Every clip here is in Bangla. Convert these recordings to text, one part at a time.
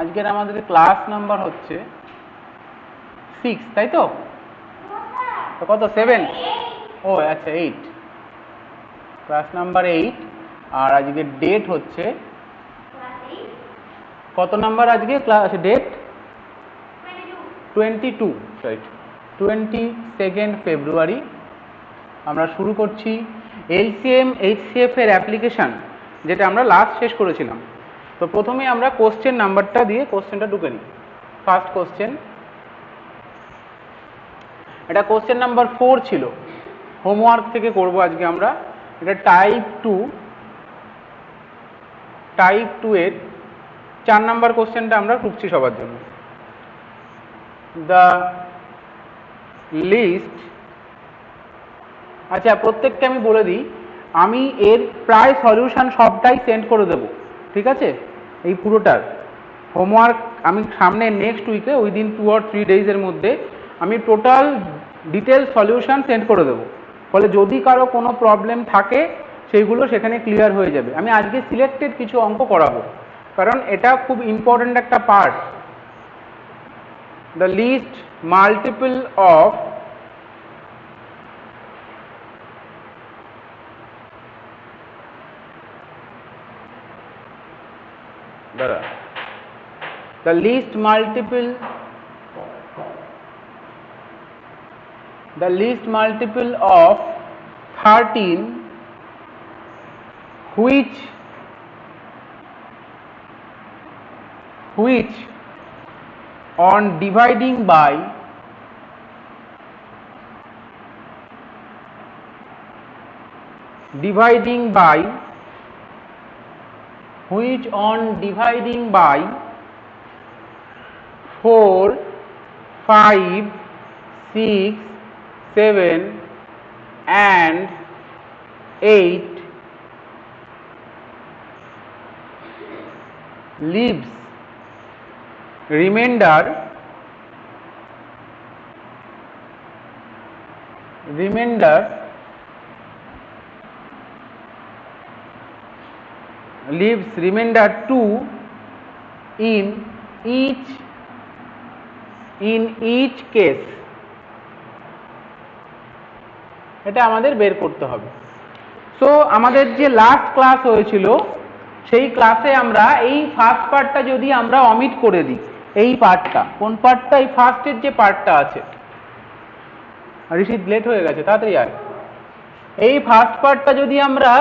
আজকের আমাদের ক্লাস নাম্বার হচ্ছে 6, তাই তো? কত 7? ও আচ্ছা 8, ক্লাস নাম্বার 8। আর আজকে ডেট হচ্ছে কত নাম্বার আজকে ক্লাস ডেট? 22, রাইট, 22 ফেব্রুয়ারি। আমরা শুরু করছি এলসিএম এইচসিএফ এর অ্যাপ্লিকেশন, যেটা আমরা লাস্ট শেষ করেছিলাম। তো প্রথমে আমরা কোশ্চেন নাম্বারটা দিয়ে কোশ্চেনটা ঢুকে নিই। ফার্স্ট কোশ্চেন, এটা কোশ্চেন নাম্বার 4 ছিল, হোমওয়ার্ক থেকে করব আজকে আমরা। এটা টাইপ 2 এর 4 নাম্বার কোশ্চেনটা আমরা ঢুকছি সবার জন্য। দ্য লিস্ট, আচ্ছা প্রত্যেককে আমি বলে দিই, আমি এর প্রায় সলিউশন সবটাই সেন্ড করে দেবো, ঠিক আছে? এই পুরোটার হোমওয়ার্ক আমি সামনে নেক্সট উইকে, উইদিন 2 or 3 ডেজের মধ্যে আমি টোটাল ডিটেল সলিউশন সেন্ড করে দেবো। ফলে যদি কারো কোনো প্রবলেম থাকে সেইগুলো সেখানে ক্লিয়ার হয়ে যাবে। আমি আজকে সিলেক্টেড কিছু অঙ্ক করাবো, কারণ এটা খুব ইম্পর্ট্যান্ট একটা part. The least multiple of the least multiple of 13 which on dividing by which on dividing by 4, 5, 6, 7 and 8 leaves remainder two in each case। এটা আমাদের বের করতে হবে। সো আমাদের যে লাস্ট ক্লাস হয়েছিল সেই ক্লাসে আমরা এই ফার্স্ট পার্টটা যদি আমরা অমিট করে দিই, এই পার্টটা, কোন পার্টটা? এই ফার্স্টের যে পার্টটা আছে, ঋষিত লেট হয়ে গেছে, তাড়াতাড়ি আয়। এই ফার্স্ট পার্টটা যদি আমরা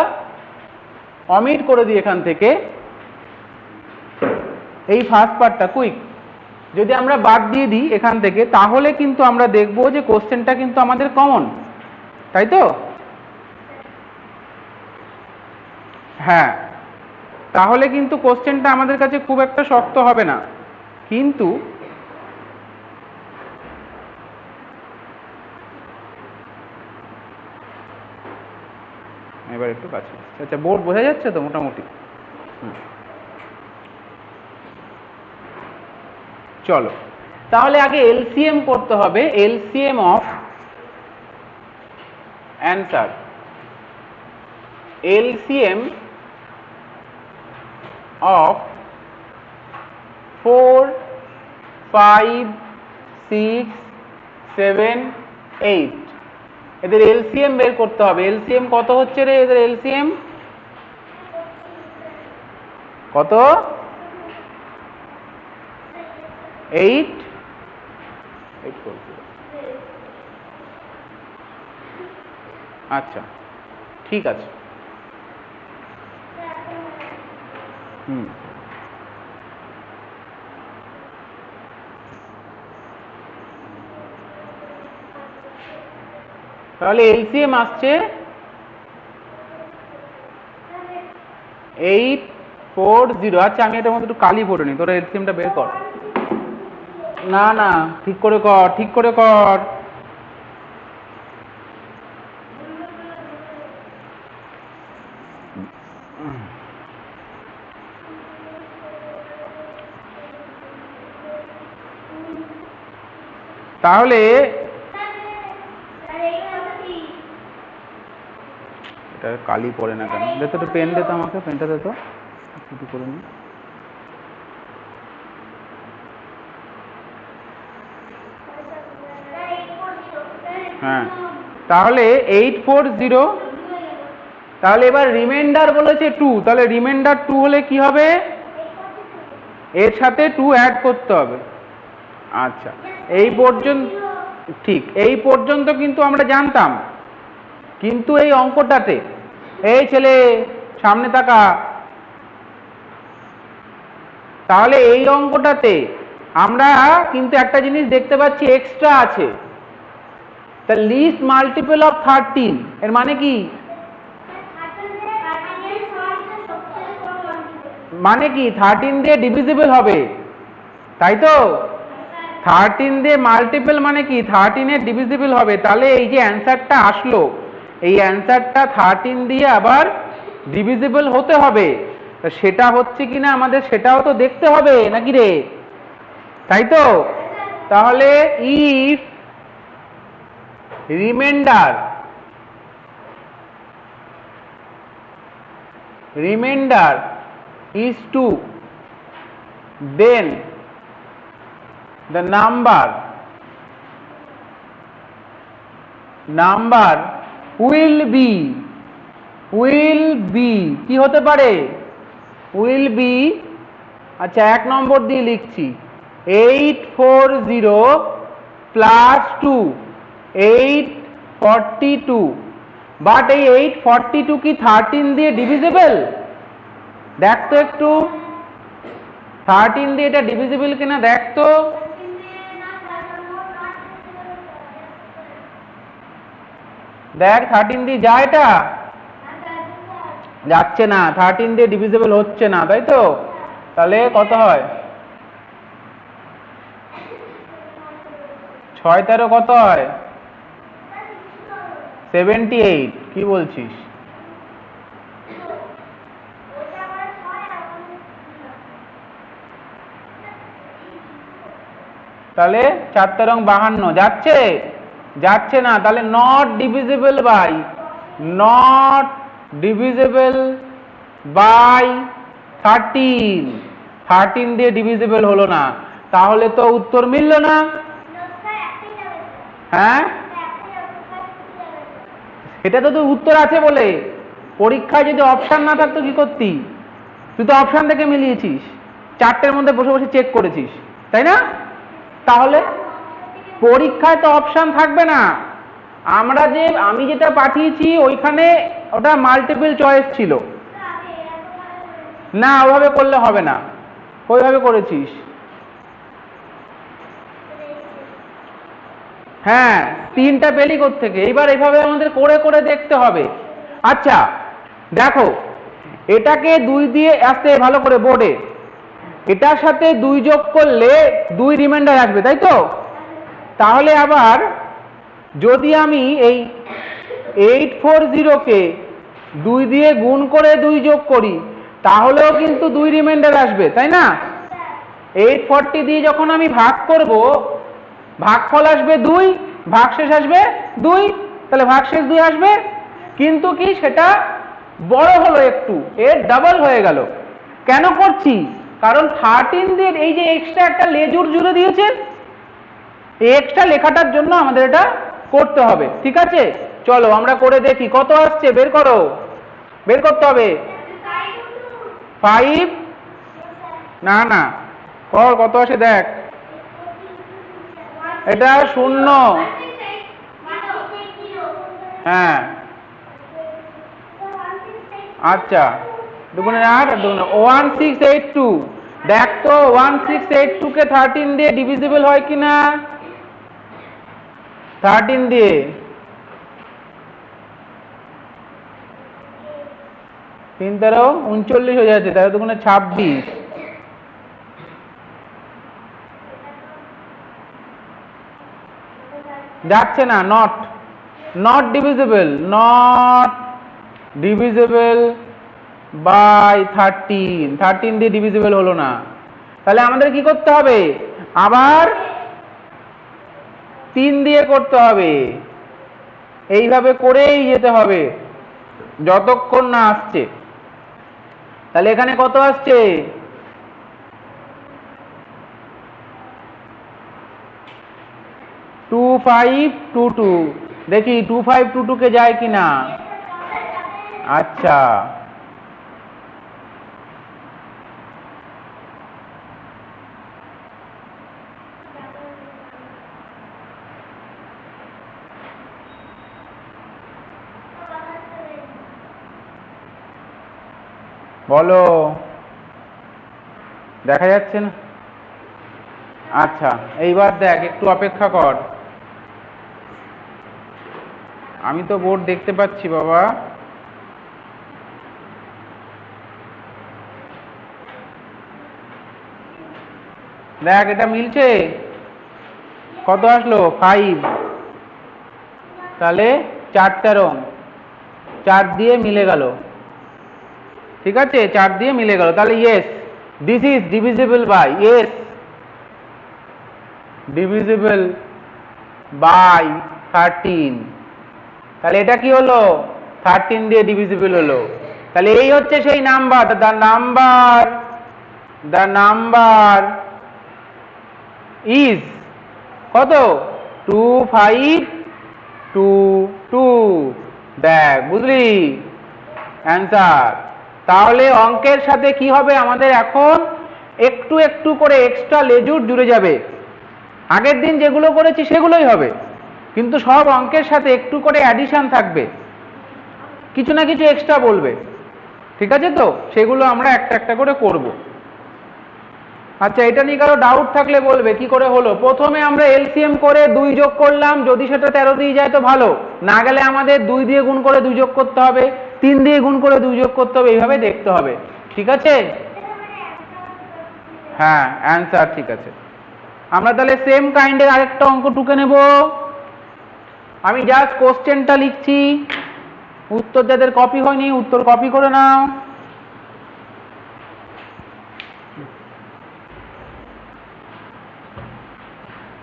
অমিট করে দিই এখান থেকে, এই ফার্স্ট পার্টটা কুইক যদি আমরা বাদ দিয়ে দিই এখান থেকে, তাহলে কিন্তু আমরা দেখব যে কোশ্চেনটা কিন্তু আমাদের কমন, তাই তো? হ্যাঁ, তাহলে কিন্তু কোশ্চেনটা আমাদের কাছে খুব একটা শক্ত হবে না। কিন্তু এবার একটু কাছে, আচ্ছা বোর্ড বোঝা যাচ্ছে তো মোটামুটি? চলো তাহলে আগে এলসিএম করতে হবে। LCM of answer, LCM of 4, 5, 6, 7, 8 এদের এলসিএম বের করতে হবে। এলসিএম কত হচ্ছে রে এদের এলসিএম? কত? 8, আচ্ছা ঠিক আছে। তাহলে এলসিএম আসছে 840। আচ্ছা আমি এটার মধ্যে একটু কালি ভরে নি, তোরা এলসিএমটা বের কর। না না, ঠিক করে কর, ঠিক করে কর। তাহলে এটা কালি পড়ে না কেন? দে তো একটু পেন দে তো আমাকে, পেনটা দে তো, একটু করে নি। হ্যাঁ, তাহলে 840, তাহলে এবার রিমাইন্ডার বলেছে 2, তাহলে রিমাইন্ডার 2 হলে কি হবে, এর সাথে 2 অ্যাড করতে হবে। আচ্ছা, এই পর্যন্ত ঠিক, এই পর্যন্ত কিন্তু আমরা জানতাম, কিন্তু এই অঙ্কটাতে, এই ছেলে সামনে তাকা, তাহলে এই অঙ্কটাতে আমরা কিন্তু একটা জিনিস দেখতে পাচ্ছি এক্সট্রা আছে, তা লিস্ট মাল্টিপল অফ 13, এর মানে কি, মানে কি 13 দিয়ে ডিভিজিবল হবে, তাই তো, 13 দিয়ে মাল্টিপল মানে কি 13 এর ডিভিজিবল হবে, তাহলে এই যে অ্যান্সারটা আসলো, এই অ্যান্সারটা 13 দিয়ে আবার ডিভিজিবল হতে হবে, সেটা হচ্ছে কিনা আমাদের সেটাও তো দেখতে হবে নাকি রে, তাই তো। তাহলে if reminder is 2, then the number will be কি হতে পারে, will be, আচ্ছা 1 নম্বর দিয়ে লিখছি 840 প্লাস 2 842, বাট এই 842 কি 13 দিয়ে ডিভিজিবল, দেখ তো একটু 13 দিয়ে এটা ডিভিজিবল কিনা দেখ তো, দেখ 13 দিয়ে যায়, এটা যাচ্ছে না, 13 দিয়ে ডিভিজিবল হচ্ছে না, তাই তো, তাহলে কত হয়, 6 13 কত হয় 78, কি বলছিস, তাহলে 4 13 52, যাচ্ছে না, তাহলে নট ডিভিজিবল বাই 13 দিয়ে ডিভিজিবল হলো না, তাহলে তো উত্তর মিলল না, হ্যাঁ, এটা তো তোর উত্তর আছে বলে, পরীক্ষায় যদি অপশন না থাকতো কি করতি, তুই তো অপশন থেকে মিলিয়েছিস, 4টের মধ্যে বসে বসে চেক করেছিস, তাই না, তাহলে পরীক্ষায় তো অপশন থাকবে না, আমি যেটা পাঠিয়েছি ওইখানে ওটা মাল্টিপল চয়েস ছিল, না ওভাবে করলে হবে না, ওইভাবে করেছিস, হ্যাঁ 3টা পেলি কোত্থেকে, এইবার এইভাবে আমাদের করে করে দেখতে হবে। আচ্ছা দেখো, এটাকে 2 দিয়ে আসতে ভালো করে বোর্ডে, এটার সাথে 2 যোগ করলে 2 রিমাইন্ডার আসবে, তাই তো, তাহলে আবার যদি আমি এই 840 কে 2 দিয়ে গুণ করে 2 যোগ করি, তাহলেও কিন্তু 2 রিমাইন্ডার আসবে, তাই না, 840 দিয়ে যখন আমি ভাগ করব, ভাগফল আসবে 2, ভাগশেষ আসবে 2, তাহলে ভাগশেষ 2 আসবে, কিন্তু কি সেটা বড় হলো একটু, এর ডাবল হয়ে গেল, কেন করছি, কারণ 13 দিয়ে এই যে এক্সট্রা একটা লেজুর জুড়ে দিয়েছেন, এই এক্সট্রা লেখাটার জন্য আমাদের এটা করতে হবে, ঠিক আছে, চলো আমরা করে দেখি কত আসছে, বের করতে হবে, 5, না কত আসে দেখ, এটা 0, হ্যাঁ, আচ্ছা 2 গুণে 8 2 1682, দেখ তো 1682 কে 13 দিয়ে ডিভিজিবল হয় কিনা, 13 দিয়ে, তিন 13 39 হয়ে যাচ্ছে, তাহলে 2 গুণে 26, যাচ্ছে না, নট ডিভিজিবল বাই 13 দিয়ে ডিভিজিবল হলো না, তাহলে আমাদের কি করতে হবে, আবার 3 দিয়ে করতে হবে, এইভাবে করেই যেতে হবে যতক্ষণ না আসছে, তাহলে এখানে কত আসছে, 2522, দেখি 2522 কে যায় কিনা। আচ্ছা বলো, দেখা যাচ্ছে না? আচ্ছা এইবার দেখ, একটু অপেক্ষা কর। আমি তো বোর্ড দেখতে পাচ্ছি বাবা। দেখ এটা মিলছে, কত আসলো 5, তাহলে 4 রং 4 দিয়ে মিলে গেল, ঠিক আছে 4 দিয়ে মিলে গেল, তাহলে yes this is divisible by, yes divisible by 13। তাহলে এটা কি হলো, 13 দিয়ে ডিভিজিবল হলো। তাহলে এই হচ্ছে সেই নাম্বার, দ্য নাম্বার ইজ কত, 2522। দেখ বুঝলি অ্যান্সার। তাহলে অঙ্কের সাথে কি হবে, আমাদের এখন একটু একটু করে এক্সট্রা লেজুর জুড়ে যাবে। আগের দিন যেগুলো করেছি সেগুলোই হবে, কিন্তু সব অঙ্কের সাথে একটু করে অ্যাডিশন থাকবে, কিছু না কিছু এক্সট্রা বলবে, ঠিক আছে তো, সেগুলো আমরা একটা একটা করে করব। আচ্ছা এটা নিয়ে কারো ডাউট থাকলে বলবে, কি করে হলো? প্রথমে আমরা এলসিএম করে 2 যোগ করলাম, যদি সেটা 13 দিয়ে যায় তো ভালো, না গেলে আমাদের 2 দিয়ে গুণ করে 2 যোগ করতে হবে, 3 দিয়ে গুণ করে 2 যোগ করতে হবে, এইভাবে দেখতে হবে, ঠিক আছে? হ্যাঁ অ্যান্সার ঠিক আছে। আমরা তাহলে সেম কাইন্ডের আরেকটা অঙ্ক টুকে নেব। আমি জাস্ট কোশ্চেনটা লিখছি, উত্তর যাদের কপি হয়নি উত্তর কপি করে নাও।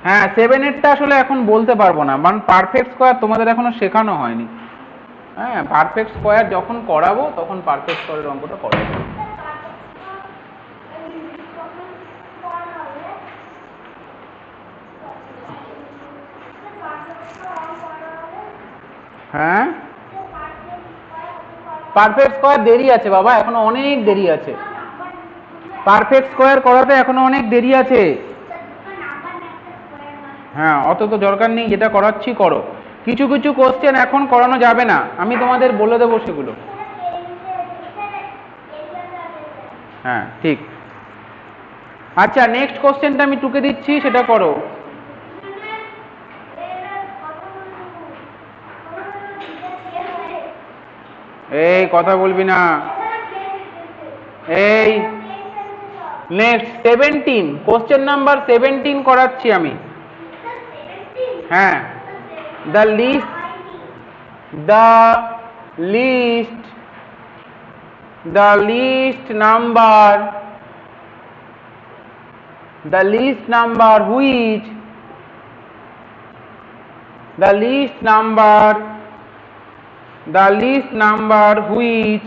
হ্যাঁ 7-8টা আসলে এখন বলতে পারবো না, কারণ পারফেক্ট স্কোয়ার তোমাদের এখনো শেখানো হয়নি। হ্যাঁ পারফেক্ট স্কোয়ার যখন করাবো তখন পারফেক্ট স্কোয়ারের অঙ্কটা করাবো। হ্যাঁ পারফেক্ট স্কোয়ার দেরি আছে বাবা, এখনো অনেক দেরি আছে, পারফেক্ট স্কোয়ার করাতে এখনো অনেক দেরি আছে। হ্যাঁ অত তো দরকার নেই, যেটা করাচ্ছি করো। কিছু কিছু কোশ্চেন এখন করানো যাবে না, আমি তোমাদের বলে দেবো সেগুলো। হ্যাঁ ঠিক। আচ্ছা নেক্সট কোশ্চেনটা আমি টুকে দিচ্ছি, সেটা করো। এই কথা বলবি না, এই নেক্সট 17, কোশ্চেন নাম্বার 17 করাচ্ছি আমি। হ্যাঁ the least number which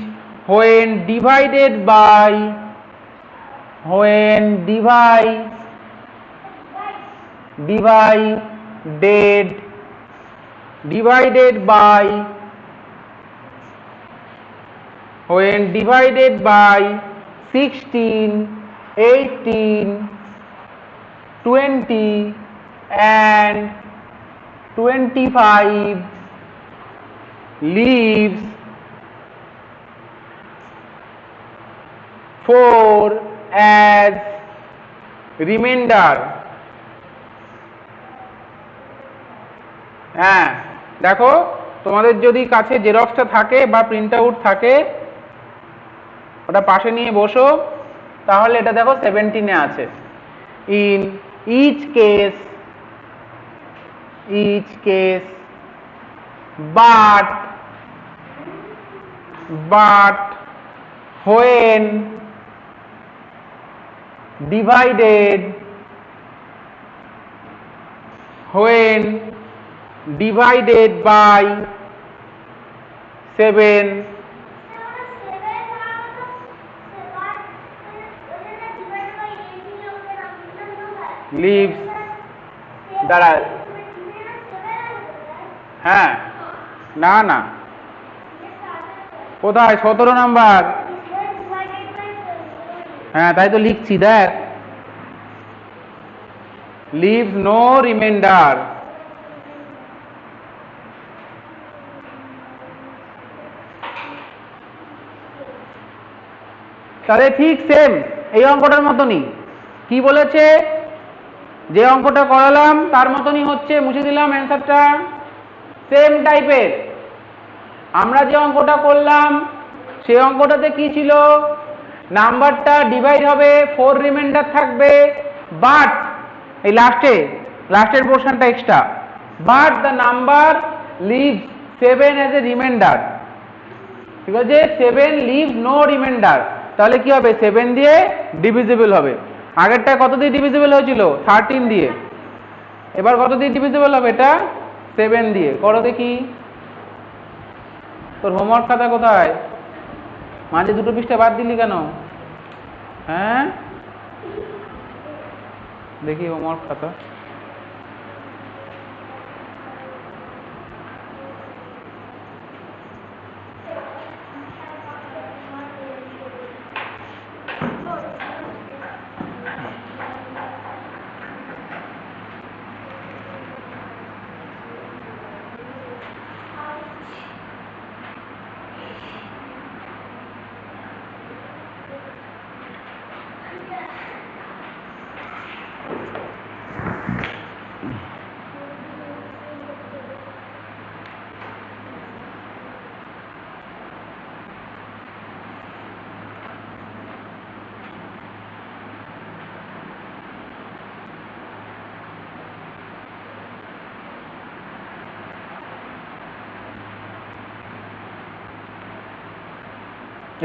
when divided by 16, 18, 20 and 25 leaves 4 as remainder। হ্যাঁ দেখো, তোমাদের যদি কাছে জেরক্সটা থাকে বা প্রিন্ট আউট থাকে, ওটা পাশে নিয়ে বসো, তাহলে এটা দেখো 17-এ আছে। In each case but when divided by 7 leaves, দাঁড়া হ্যাঁ, না না, কোথায় 17 নাম্বার? হ্যাঁ, তাই তো লিখছি, দেখ, leaves no remainder। তাহলে ঠিক সেম এই অঙ্কটার মতনই। কি বলেছে? যে অঙ্কটা করালাম তার মতনই হচ্ছে, মুছে দিলাম অ্যান্সারটা, সেম টাইপের। আমরা যে অঙ্কটা করলাম সেই অঙ্কটাতে কি ছিল? নাম্বারটা ডিভাইড হবে, 4 রিমাইন্ডার থাকবে, বাট এই লাস্টের পোর্শনটা extra, but the number leaves 7 as a remainder. ঠিক আছে, 7 লিভস নো রিমাইন্ডার। তাহলে কি হবে? 7 দিয়ে ডিভিজিবল হবে। আগেরটা কত দিয়ে ডিভিজিবল হয়েছিল? 13 দিয়ে। এবার কত দিয়ে ডিভিজিবল হবে? এটা 7 দিয়ে। করো দেখি। তোর হোমওয়ার্ক খাতা কোথায়? মাঝে দুটো পৃষ্ঠা বাদ দিলি কেন? হ্যাঁ, দেখি হোমওয়ার্ক খাতা।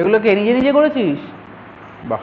এগুলো কে নিজে নিজে করেছিস? বাহ,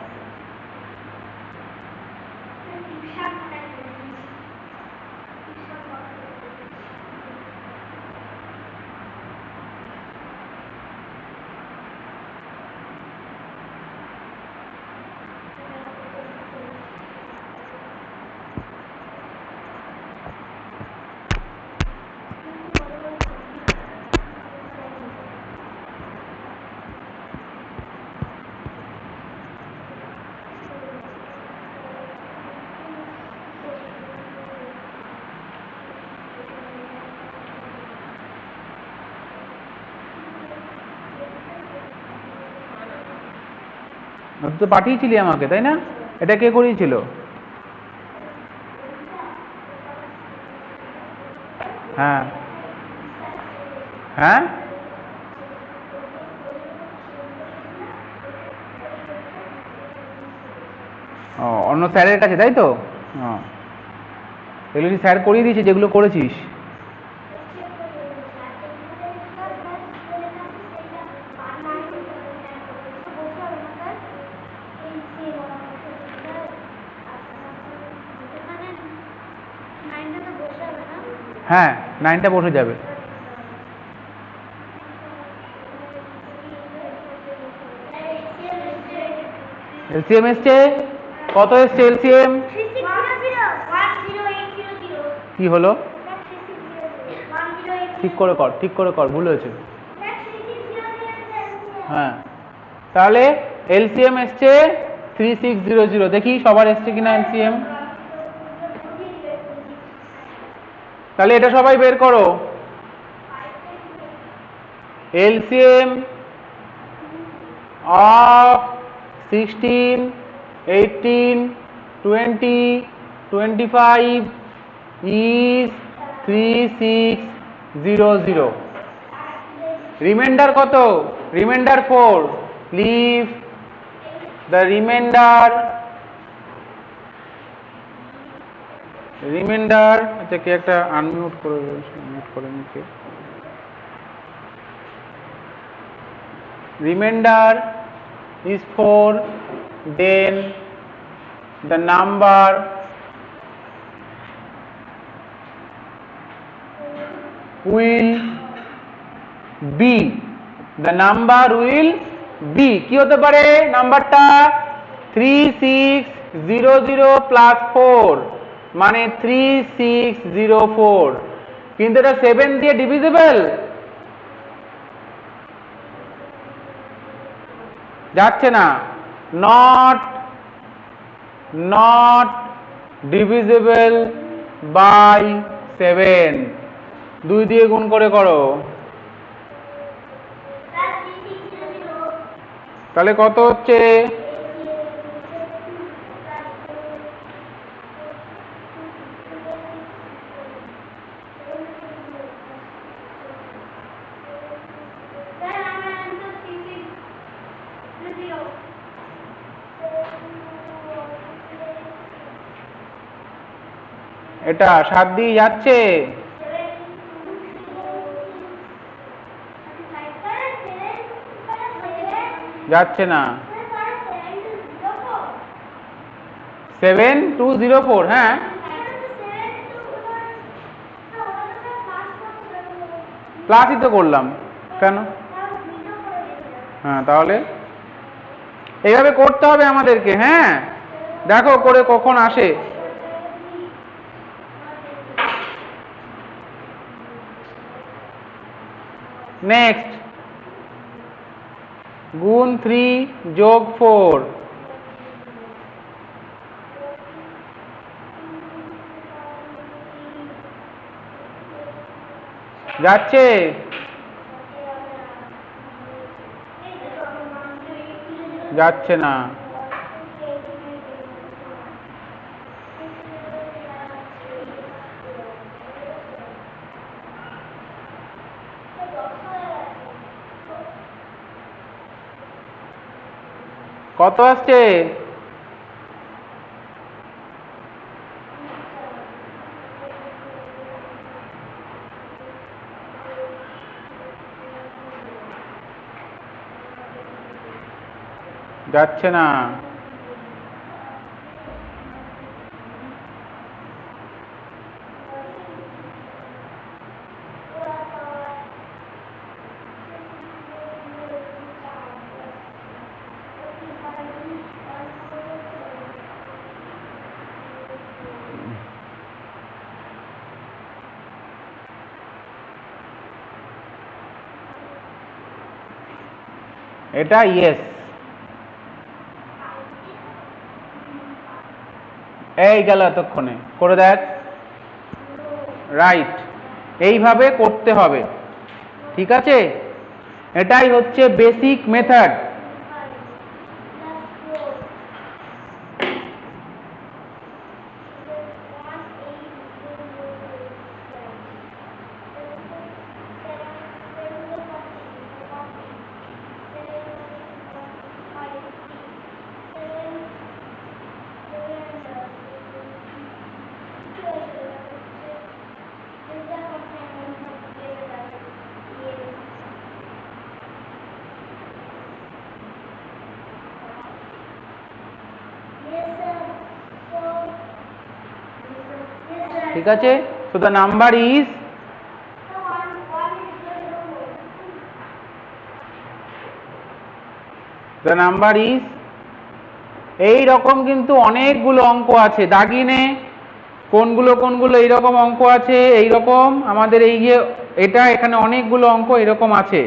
তো পাঠিয়েছিলি আমাকে, তাই না? এটা কে করিয়েছিল? হ্যাঁ হ্যাঁ, ও, অন্য স্যারের কাছে, তাই তো? এগুলো স্যার করিয়ে দিয়েছে যেগুলো করেছিস? হ্যাঁ, 9টা বসে যাবে। এলসিএম এসছে কত? এসছে এলসিএম? কি হলো? ঠিক করে কর, ঠিক করে কর, ভুল হয়েছে। হ্যাঁ, তাহলে এলসিএম এসছে 3600। দেখি সবার এসছে কিনা এলসিএম। তাহলে এটা সবাই বের করো। LCM of 16, 18, 20, 25 is 3600। রিমাইন্ডার কত? রিমাইন্ডার 4। লিভ দ্য রিমাইন্ডার, আচ্ছা কে একটা আনমিউট করে, মিউট করে নিকে। Remainder is 4, then the number will be, কি হতে পারে নাম্বারটা? 3600 প্লাস 4 মানে 3604। কিন্তু এটা 7 দিয়ে ডিভিজিবল যাচ্ছে না, নট ডিভিজিবল বাই 7। 2 দিয়ে গুণ করে করো, তাহলে কত হচ্ছে? এটা 7 দিয়ে যাচ্ছে, যাচ্ছে না। 7204, হ্যাঁ প্লাসই তো করলাম, কেন? হ্যাঁ, তাহলে এইভাবে করতে হবে আমাদেরকে। হ্যাঁ, দেখো করে কখন আসে। নেক্সট, গুণ 3 যোগ 4 যাচ্ছে, যাচ্ছে না। কত আসছে? যাচ্ছে না। এটা ইয়েস। এই গেল এতক্ষণে, করে দেখ। রাইট, এইভাবে করতে হবে, ঠিক আছে? এটাই হচ্ছে বেসিক মেথড। ঠিক আছে, so the number is এই রকম। কিন্তু অনেকগুলো অঙ্ক আছে, দাগিনে কোনগুলো কোনগুলো এইরকম অঙ্ক আছে, এইরকম আমাদের এই যে এটা এখানে অনেকগুলো অঙ্ক এরকম আছে।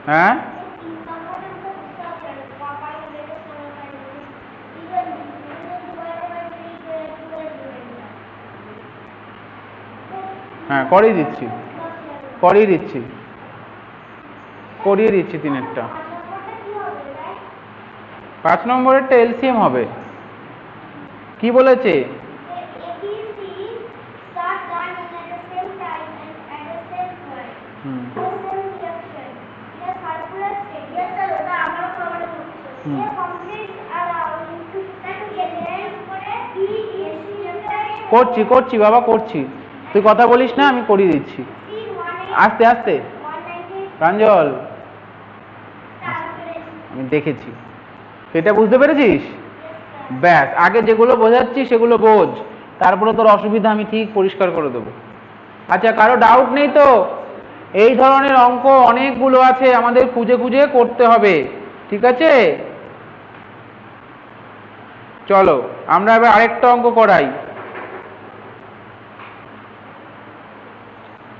হ্যাঁ, হ্যাঁ করিয়ে দিচ্ছি, করিয়ে দিচ্ছি, করিয়ে দিচ্ছি। 3-এরটা 5 নম্বরেরটা এলসিএম হবে। কি বলেছে? করছি করছি বাবা, করছি, তুই কথা বলিস না, আমি করিয়ে দিচ্ছি। আস্তে আস্তে প্রাঞ্জল, আমি দেখেছি, এটা বুঝতে পেরেছিস? ব্যাস, আগে যেগুলো বোঝাচ্ছি সেগুলো বোঝ, তারপরে তোর অসুবিধা আমি ঠিক পরিষ্কার করে দেবো। আচ্ছা, কারো ডাউট নেই তো? এই ধরনের অঙ্ক অনেকগুলো আছে, আমাদের খুঁজে খুঁজে করতে হবে, ঠিক আছে? চলো আমরা এবার আরেকটা অঙ্ক করাই।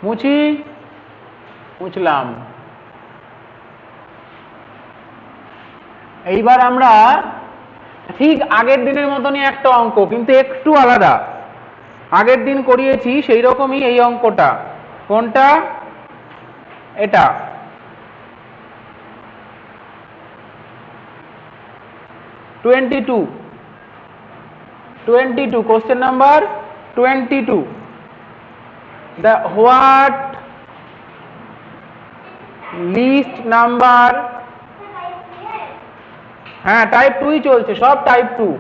মুছি, মুছলাম। এইবার আমরা ঠিক আগের দিনের মতনই একটা অঙ্ক, কিন্তু একটু আলাদা। আগের দিন করিয়েছি সেই রকমই এই অঙ্কটা। কোনটা? এটা। Twenty two, question number 22। The what least number, হ্যাঁ টাইপ 2ই চলছে, সব type 2।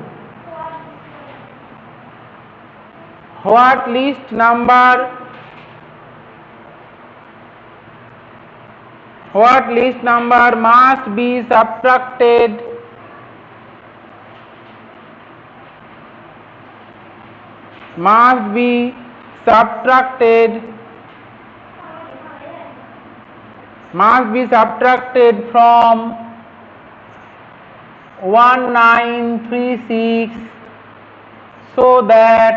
What least number, what list number must be subtracted from 1936 so that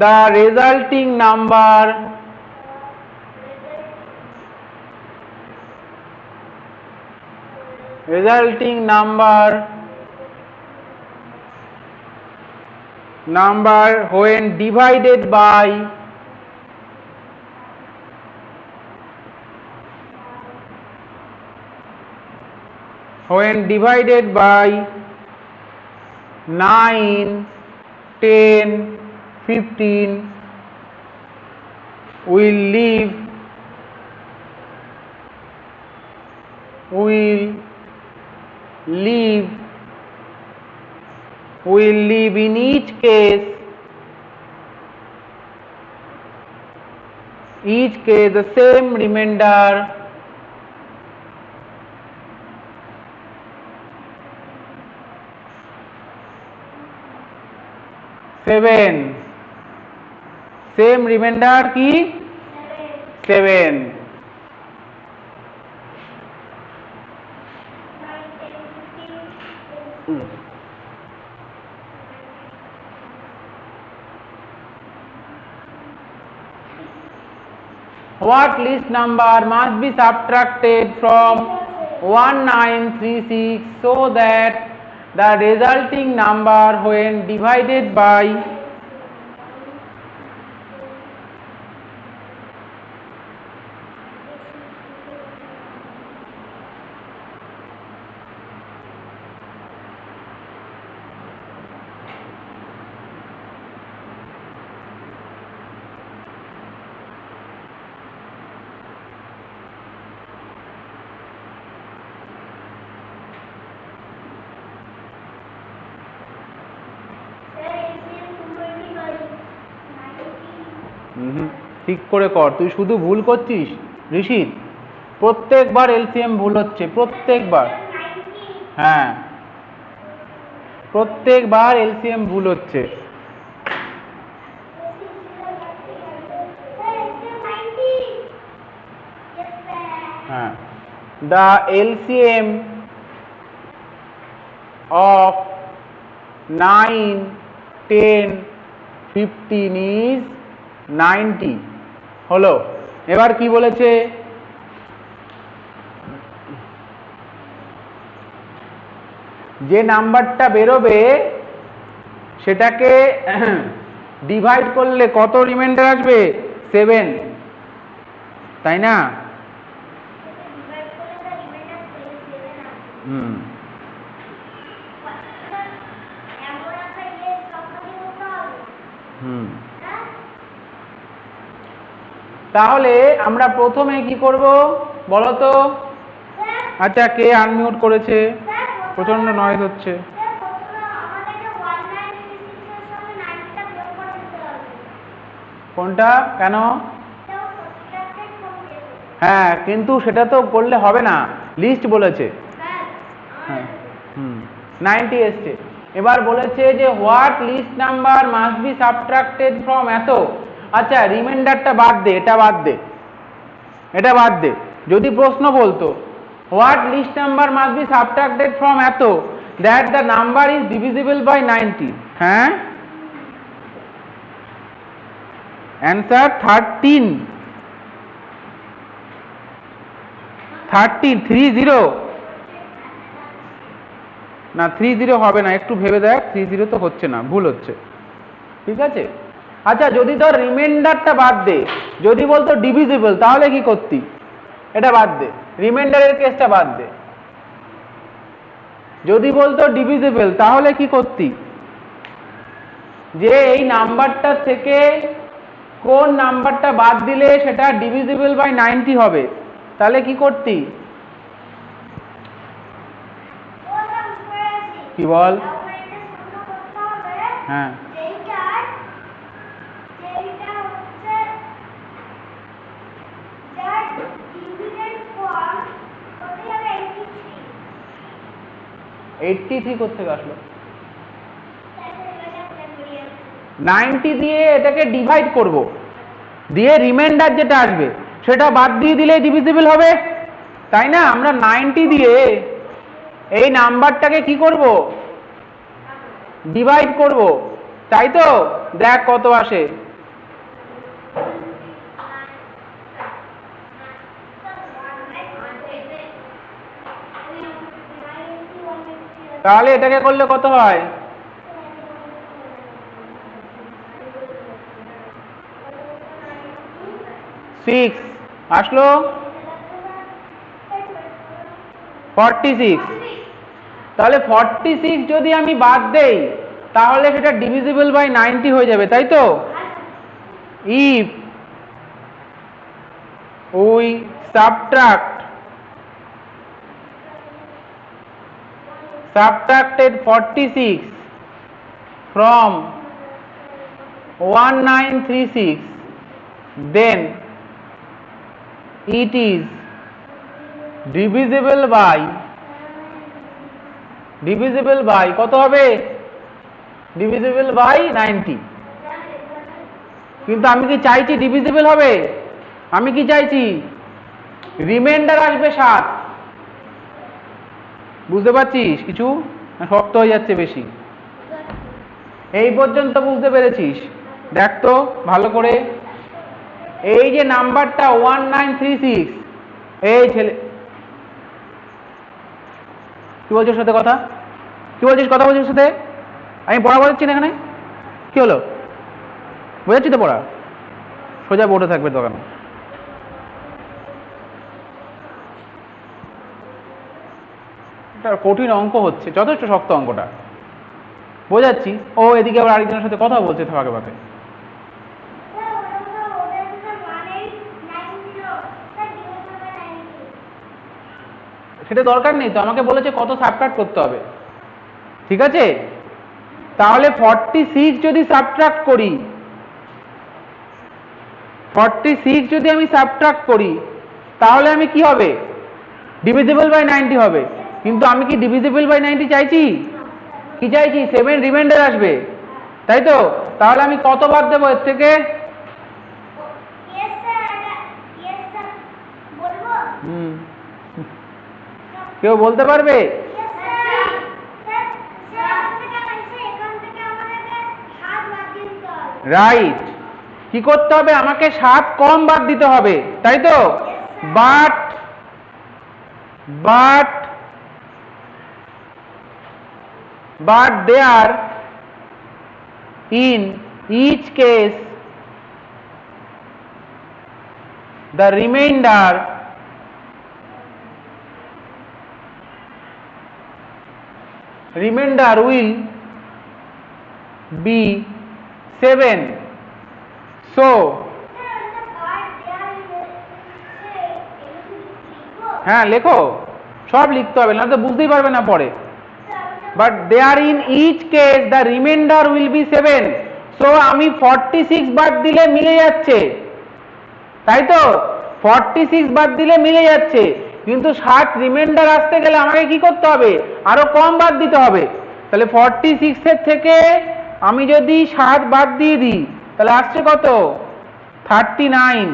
the resulting number when divided by 9, 10, 15 will leave in each case the same remainder same reminder কি 7। What list number must be subtracted from 1936 so that the resulting number when divided by ঠিক করে কর, তুই শুধু ভুল করছিস ঋষিত, প্রত্যেকবার এলসিএম ভুল হচ্ছে, প্রত্যেকবার। হ্যাঁ, প্রত্যেকবার এলসিএম ভুল হচ্ছে। হ্যাঁ, the LCM of 9, 10, 15 is 90 হলো। এবার কি বলেছে? যে নাম্বারটা বেরোবে সেটাকে ডিভাইড করলে কত রিমাইন্ডার আসবে? 7, তাই না? তাহলে আমরা প্রথমে কি করব বলো তো? আচ্ছা, কে আনমিউট করেছে? প্রচন্ড নয়েজ হচ্ছে। কোনটা? কেন? হ্যাঁ, কিন্তু সেটা তো করলে হবে না, লিস্ট বলেছে। হ্যাঁ, 90 এসছে। এবার বলেছে যে what least number must be subtracted from এত। আচ্ছা রিমাইন্ডারটা বাদ দে, এটা বাদ দে, এটা বাদ দে। যদি প্রশ্ন বলতো what least number must be subtracted from এত that the number is divisible by 90, হ্যাঁ অ্যান্সার 13 30 না 30 হবে না, একটু ভেবে দেখ, 30 তো হচ্ছে না, ভুল হচ্ছে, ঠিক আছে। আচ্ছা যদি তোর রিমাইন্ডারটা বাদ দে, যদি বলতো ডিভিজিবল তাহলে কি করতি, এটা বাদ দে, রিমাইন্ডারের কেসটা বাদ দে। যদি বলতো ডিভিজিবল তাহলে কি করতি, যে এই নাম্বারটা থেকে কোন নাম্বারটা বাদ দিলে সেটা ডিভিজিবল বাই 90 হবে, তাহলে কি করতি, কি বল। হ্যাঁ করতে আসলো 90 দিয়ে এটাকে ডিভাইড করব, দিয়ে রিমাইন্ডার যেটা আসবে সেটা বাদ দিয়ে দিলে ডিভিজিবল হবে, তাই না। আমরা 90 দিয়ে এই নাম্বারটাকে কি করব, ডিভাইড করব, তাই তো। দেখ কত আসে, তাহলে এটাকে করলে কত হয়, 6 আসলো 46। তাহলে 46 যদি আমি বাদ দেই তাহলে সেটা ডিভিজিবল বাই 90 হয়ে যাবে, তাই তো। If we subtracted 46 from 1936 then it is divisible by কত হবে, divisible by 90। কিন্তু আমি কি চাইছি ডিভিজিবল হবে, আমি কি চাইছি রিমাইন্ডার আসবে 7। বুঝতে পারছিস কিছু, শক্ত হয়ে যাচ্ছে বেশি, এই পর্যন্ত বুঝতে পেরেছিস। দেখ তো ভালো করে, এই যে নাম্বারটা 1936, এই ছেলে কি বলছিস সাথে কথা, কি বলছিস, কথা বলছিস সাথে, আমি পড়া বলছি না এখানে, কি হলো বোঝাচ্ছি তো, পড়া সোজা বোর্ডে থাকবে দোকানে। এটা কঠিন অঙ্ক হচ্ছে, যথেষ্ট শক্ত অঙ্কটা বোঝাচ্ছি। ও এদিকে আবার আরেকজনের সাথে কথা বলছে ফাঁকে ফাঁকে, সেটা দরকার নেই তো, আমাকে বলেছে কত সাবট্রাক্ট করতে হবে, ঠিক আছে। তাহলে 46 যদি সাবট্রাক্ট করি, 46 যদি আমি সাবট্রাক্ট করি তাহলে আমি কি হবে, ডিভিজিবল বাই 90 হবে। কিন্তু আমি কি ডিভিজিবল বাই 90 চাইছি, কি চাইছি 7 রিমাইন্ডার আসবে, তাই তো। তাহলে আমি কত বাদ দেবো এর থেকে, কেউ বলতে পারবে, রাইট। কি করতে হবে, আমাকে 7 কম বাদ দিতে হবে, তাই তো। But there in each case the remainder will be 7, so হ্যাঁ লেখো, সব লিখতে হবে না তো বুঝতেই পারবে না পরে। but there in each case the remainder will be 7, so আমি 46 বাদ দিলে মিলে যাচ্ছে, তাই তো। 46 বাদ দিলে মিলে যাচ্ছে, কিন্তু 60 রিমাইন্ডার আসতে গেলে আমাকে কি করতে হবে, আরো কম বাদ দিতে হবে। তাহলে 46 এর থেকে আমি যদি 7 বাদ দিয়ে দিই তাহলে আসছে কত? 39।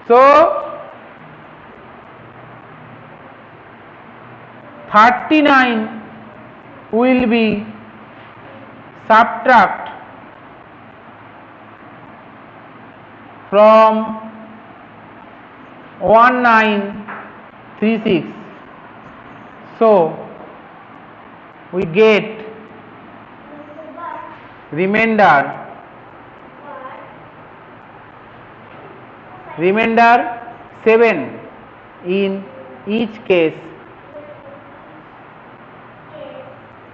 So 39 will be subtract from 1936. So we get remainder 7 in each case.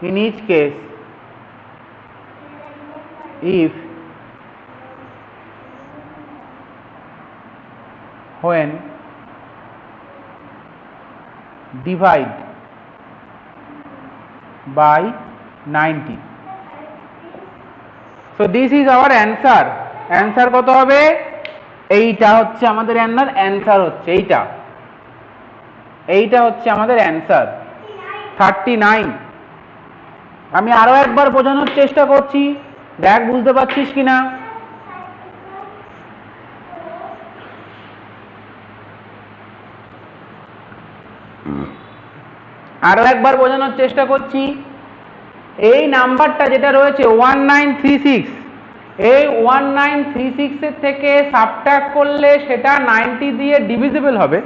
In each case, if when divide by 90. So this is our answer. Answer কত হবে? এইটা হচ্ছে আমাদের অ্যান্সার হচ্ছে এইটা হচ্ছে আমাদের অ্যান্সার 39। আমি আরো একবার বোঝানোর চেষ্টা করছি, দেখ বুঝতে পারছিস কিনা। আরো একবার বোঝানোর চেষ্টা করছি। এই নাম্বারটা যেটা রয়েছে 1936, এই 1936 এর থেকে সাবট্রাক্ট করলে সেটা 90 দিয়ে ডিভিজিবল হবে।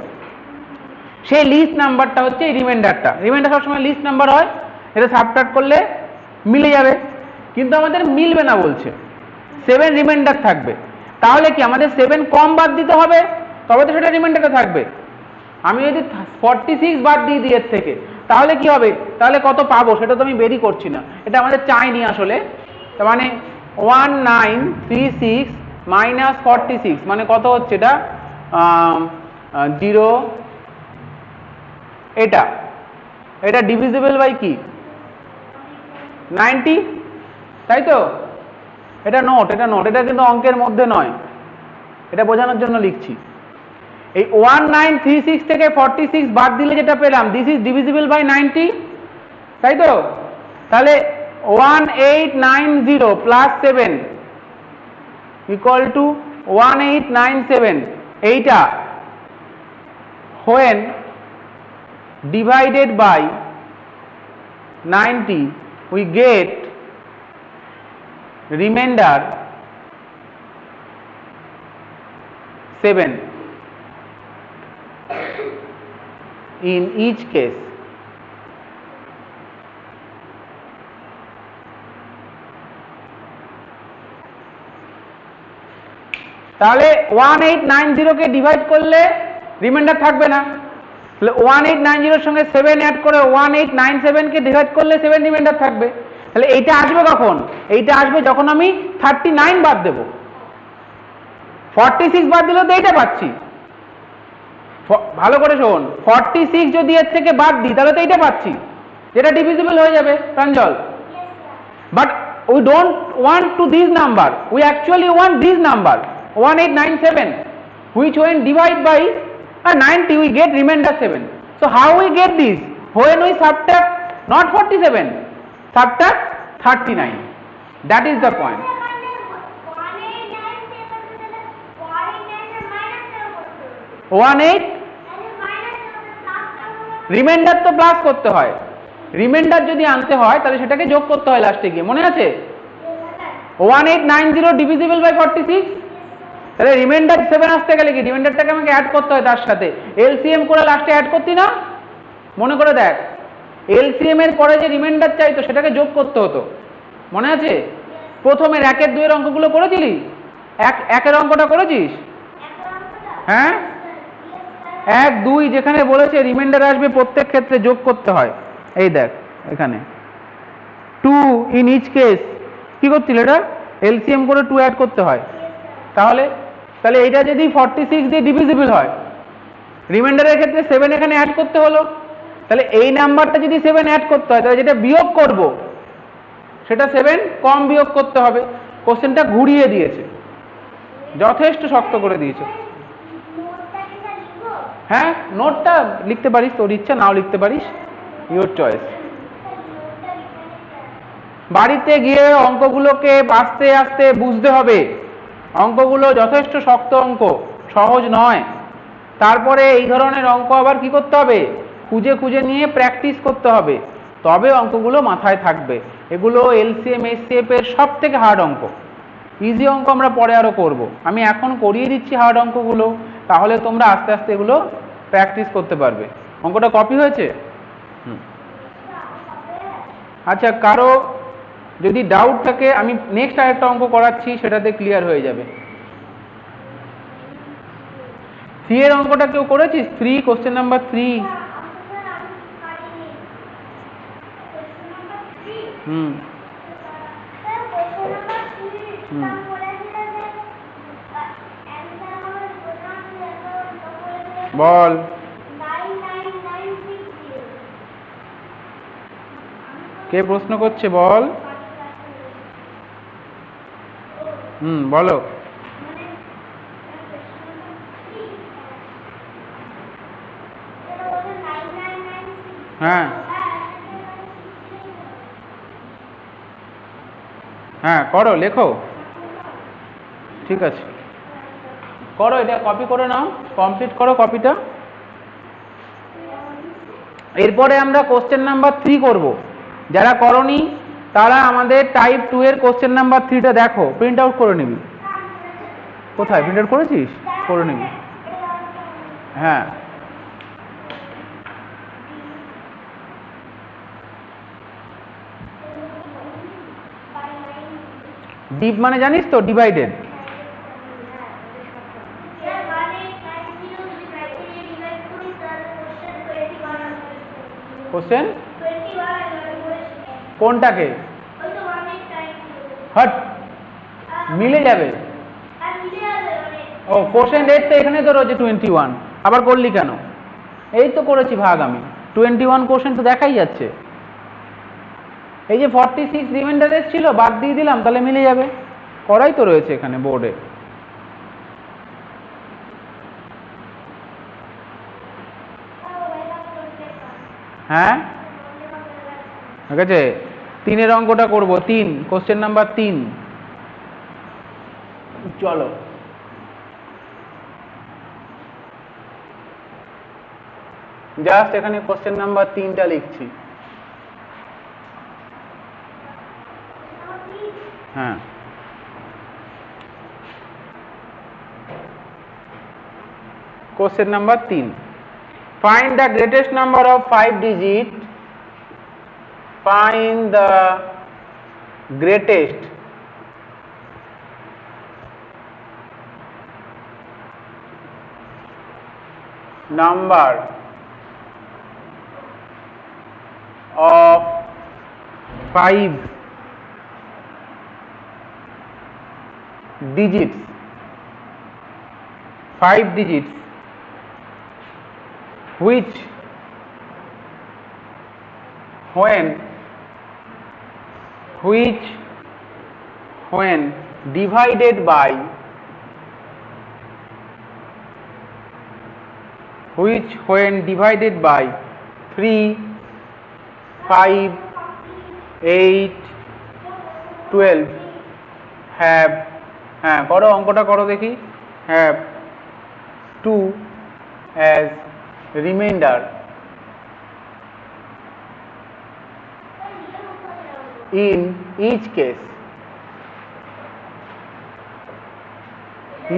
সেই লিস্ট নাম্বারটা হচ্ছে এই রিমাইন্ডারটা। রিমাইন্ডার সবসময় লিস্ট নাম্বার হয়, এটা সাবট্রাক্ট করলে মিলে যাবে, কিন্তু আমাদের মিলবে না বলছে, 7 রিমাইন্ডার থাকবে। তাহলে কি আমাদের 7 কম বাদ দিতে হবে, তবে তো সেটা রিমাইন্ডারটা থাকবে। আমি যদি 46 বাদ দিয়ে দিই এর থেকে, তাহলে কি হবে? তাহলে কত পাবো সেটা তো আমি বেরই করছি না, এটা আমাদের চাইনি আসলে। তার মানে 1936 মাইনাস 46 মানে কত হচ্ছে? এটা 0। এটা ডিভিজিবল বাই কি? 90, তাই তো? এটা নোট, এটা কিন্তু অঙ্কের মধ্যে নয়, এটা বোঝানোর জন্য লিখছি। এই 1936 থেকে 46 বাদ দিলে যেটা পেলাম, দিস ইজ ডিভিজিবল বাই 90, তাই তো? তাহলে 1890 প্লাস 7 ইকুয়াল টু 1897। এইটা when divided by 90 we get remainder 7 in each case. তাহলে 1890 কে ডিভাইড করলে রিমাইন্ডার থাকবে না, তাহলে 1890 এর সঙ্গে 7 অ্যাড করে 1897 কে ডিভাইড করলে 7 রিমাইন্ডার থাকবে। তাহলে এইটা আসবে কখন? এইটা আসবে যখন আমি 39 বাদ দেব। 46 বাদ দিলে তো এইটা পাচ্ছি, ভালো করে শোন, 46 যদি এর থেকে বাদ দিই তাহলে তো এইটা পাচ্ছি, যেটা ডিভিজিবল হয়ে যাবে প্রাঞ্জল। But we don't want to this number, we actually want this number 1897, which when divide by 90 we get remainder 7. So how we get this? When we subtract not 47, subtract 39. That is the point. Reminder তো প্লাস করতে হয়, রিমাইন্ডার যদি আনতে হয় তাহলে সেটাকে যোগ করতে হয় লাস্টে গিয়ে, মনে আছে? 1890 ডিভিজিবল বাই 46, তাহলে রিমাইন্ডার 7 আসতে গেলে কি রিমাইন্ডারটাকে আমাকে অ্যাড করতে হয় তার সাথে, এলসিএম করে লাস্টে অ্যাড করতি না? মনে করে দেখ, এলসিএম এর পরে যে রিমাইন্ডার চাইতো সেটাকে যোগ করতে হতো, মনে আছে? প্রথমের 1 এর 2 এর অঙ্কগুলো করেছিলি? 1 এর অঙ্কটা করেছিস? হ্যাঁ, 1 2 যেখানে বলেছে রিমাইন্ডার আসবে প্রত্যেক ক্ষেত্রে যোগ করতে হয়, এই দেখ এখানে 2 ইন ইচ কেস কি করছিল, এটা এলসিএম করে 2 অ্যাড করতে হয়। তাহলে এইটা যদি 46 দিয়ে ডিভিজিবল হয়, রিমাইন্ডারের ক্ষেত্রে 7 এখানে অ্যাড করতে হলো, তাহলে এই নাম্বারটা যদি 7 অ্যাড করতে হয় তাহলে যেটা বিয়োগ করব সেটা 7 কম বিয়োগ করতে হবে। কোশ্চেনটা ঘুরিয়ে দিয়েছে, যথেষ্ট শক্ত করে দিয়েছে। হ্যাঁ, নোটটা লিখতে পারিস, তোর ইচ্ছা, নাও লিখতে পারিস, ইওর চয়েস। বাড়িতে গিয়ে অঙ্কগুলোকে আস্তে আস্তে বুঝতে হবে। অঙ্কগুলো যথেষ্ট শক্ত অঙ্ক, সহজ নয়। তারপরে এই ধরনের অঙ্ক আবার কি করতে হবে, খুঁজে খুঁজে নিয়ে প্র্যাকটিস করতে হবে, তবে অঙ্কগুলো মাথায় থাকবে। এগুলো এলসিএম এসসিএফ এর সব থেকে হার্ড অঙ্ক। ইজি অঙ্ক আমরা পরে আরো করব, আমি এখন করিয়ে দিচ্ছি হার্ড অঙ্কগুলো, তাহলে তোমরা আস্তে আস্তে এগুলো প্র্যাকটিস করতে পারবে। অঙ্কটা কপি হয়েছে? আচ্ছা, কারো যদি ডাউট থাকে আমি নেক্সট আরেকটা অঙ্ক করাচ্ছি, সেটাতে ক্লিয়ার হয়ে যাবে। 3 এর অঙ্কটা কেউ করেছিস? 3, কোশ্চেন নাম্বার 3। হুম বল। কে প্রশ্ন করছে বল? বলো। হ্যাঁ হ্যাঁ, করো, লেখো। ঠিক আছে, করো, এটা কপি করে নাও, কমপ্লিট করো কপিটা। এরপরে আমরা কোশ্চেন নাম্বার 3 করব। যারা করনি তারা আমাদের টাইপ 2 এর কোশ্চেন নাম্বার 3টা দেখো, প্রিন্ট আউট করে নিবি। কোথায় প্রিন্ট আউট করেছিস? করে নিবি। হ্যাঁ, ডিপ মানে জানিস তো, ডিভাইডেড। কোশ্চেন কোনটাকে? হট, মিলে যাবে। ও, কোশ্চেন রেট তো এখানে তো রয়েছে 21, আবার করলি কেন? এই তো করেছি ভাগ আমি, 21 কোশ্চেন তো দেখাই যাচ্ছে। এই যে 46 রিমাইন্ডার ছিল, বাদ দিয়ে দিলাম, তাহলে মিলে যাবে। করাই তো রয়েছে এখানে বোর্ডে। হ্যাঁ, ঠিক আছে, 3 এর অঙ্কটা করব। 3, কোশ্চেন নাম্বার 3। চলো, জাস্ট এখানে কোশ্চেন নাম্বার 3টা লিখছি। হ্যাঁ, question number 3, find the greatest number of 5 digit, find the greatest number of 5 digits, 5 digits which when divided by 3, 5, 8, 12 have, হ্যাঁ করো অঙ্কটা করো দেখি, have 2 as remainder in each case.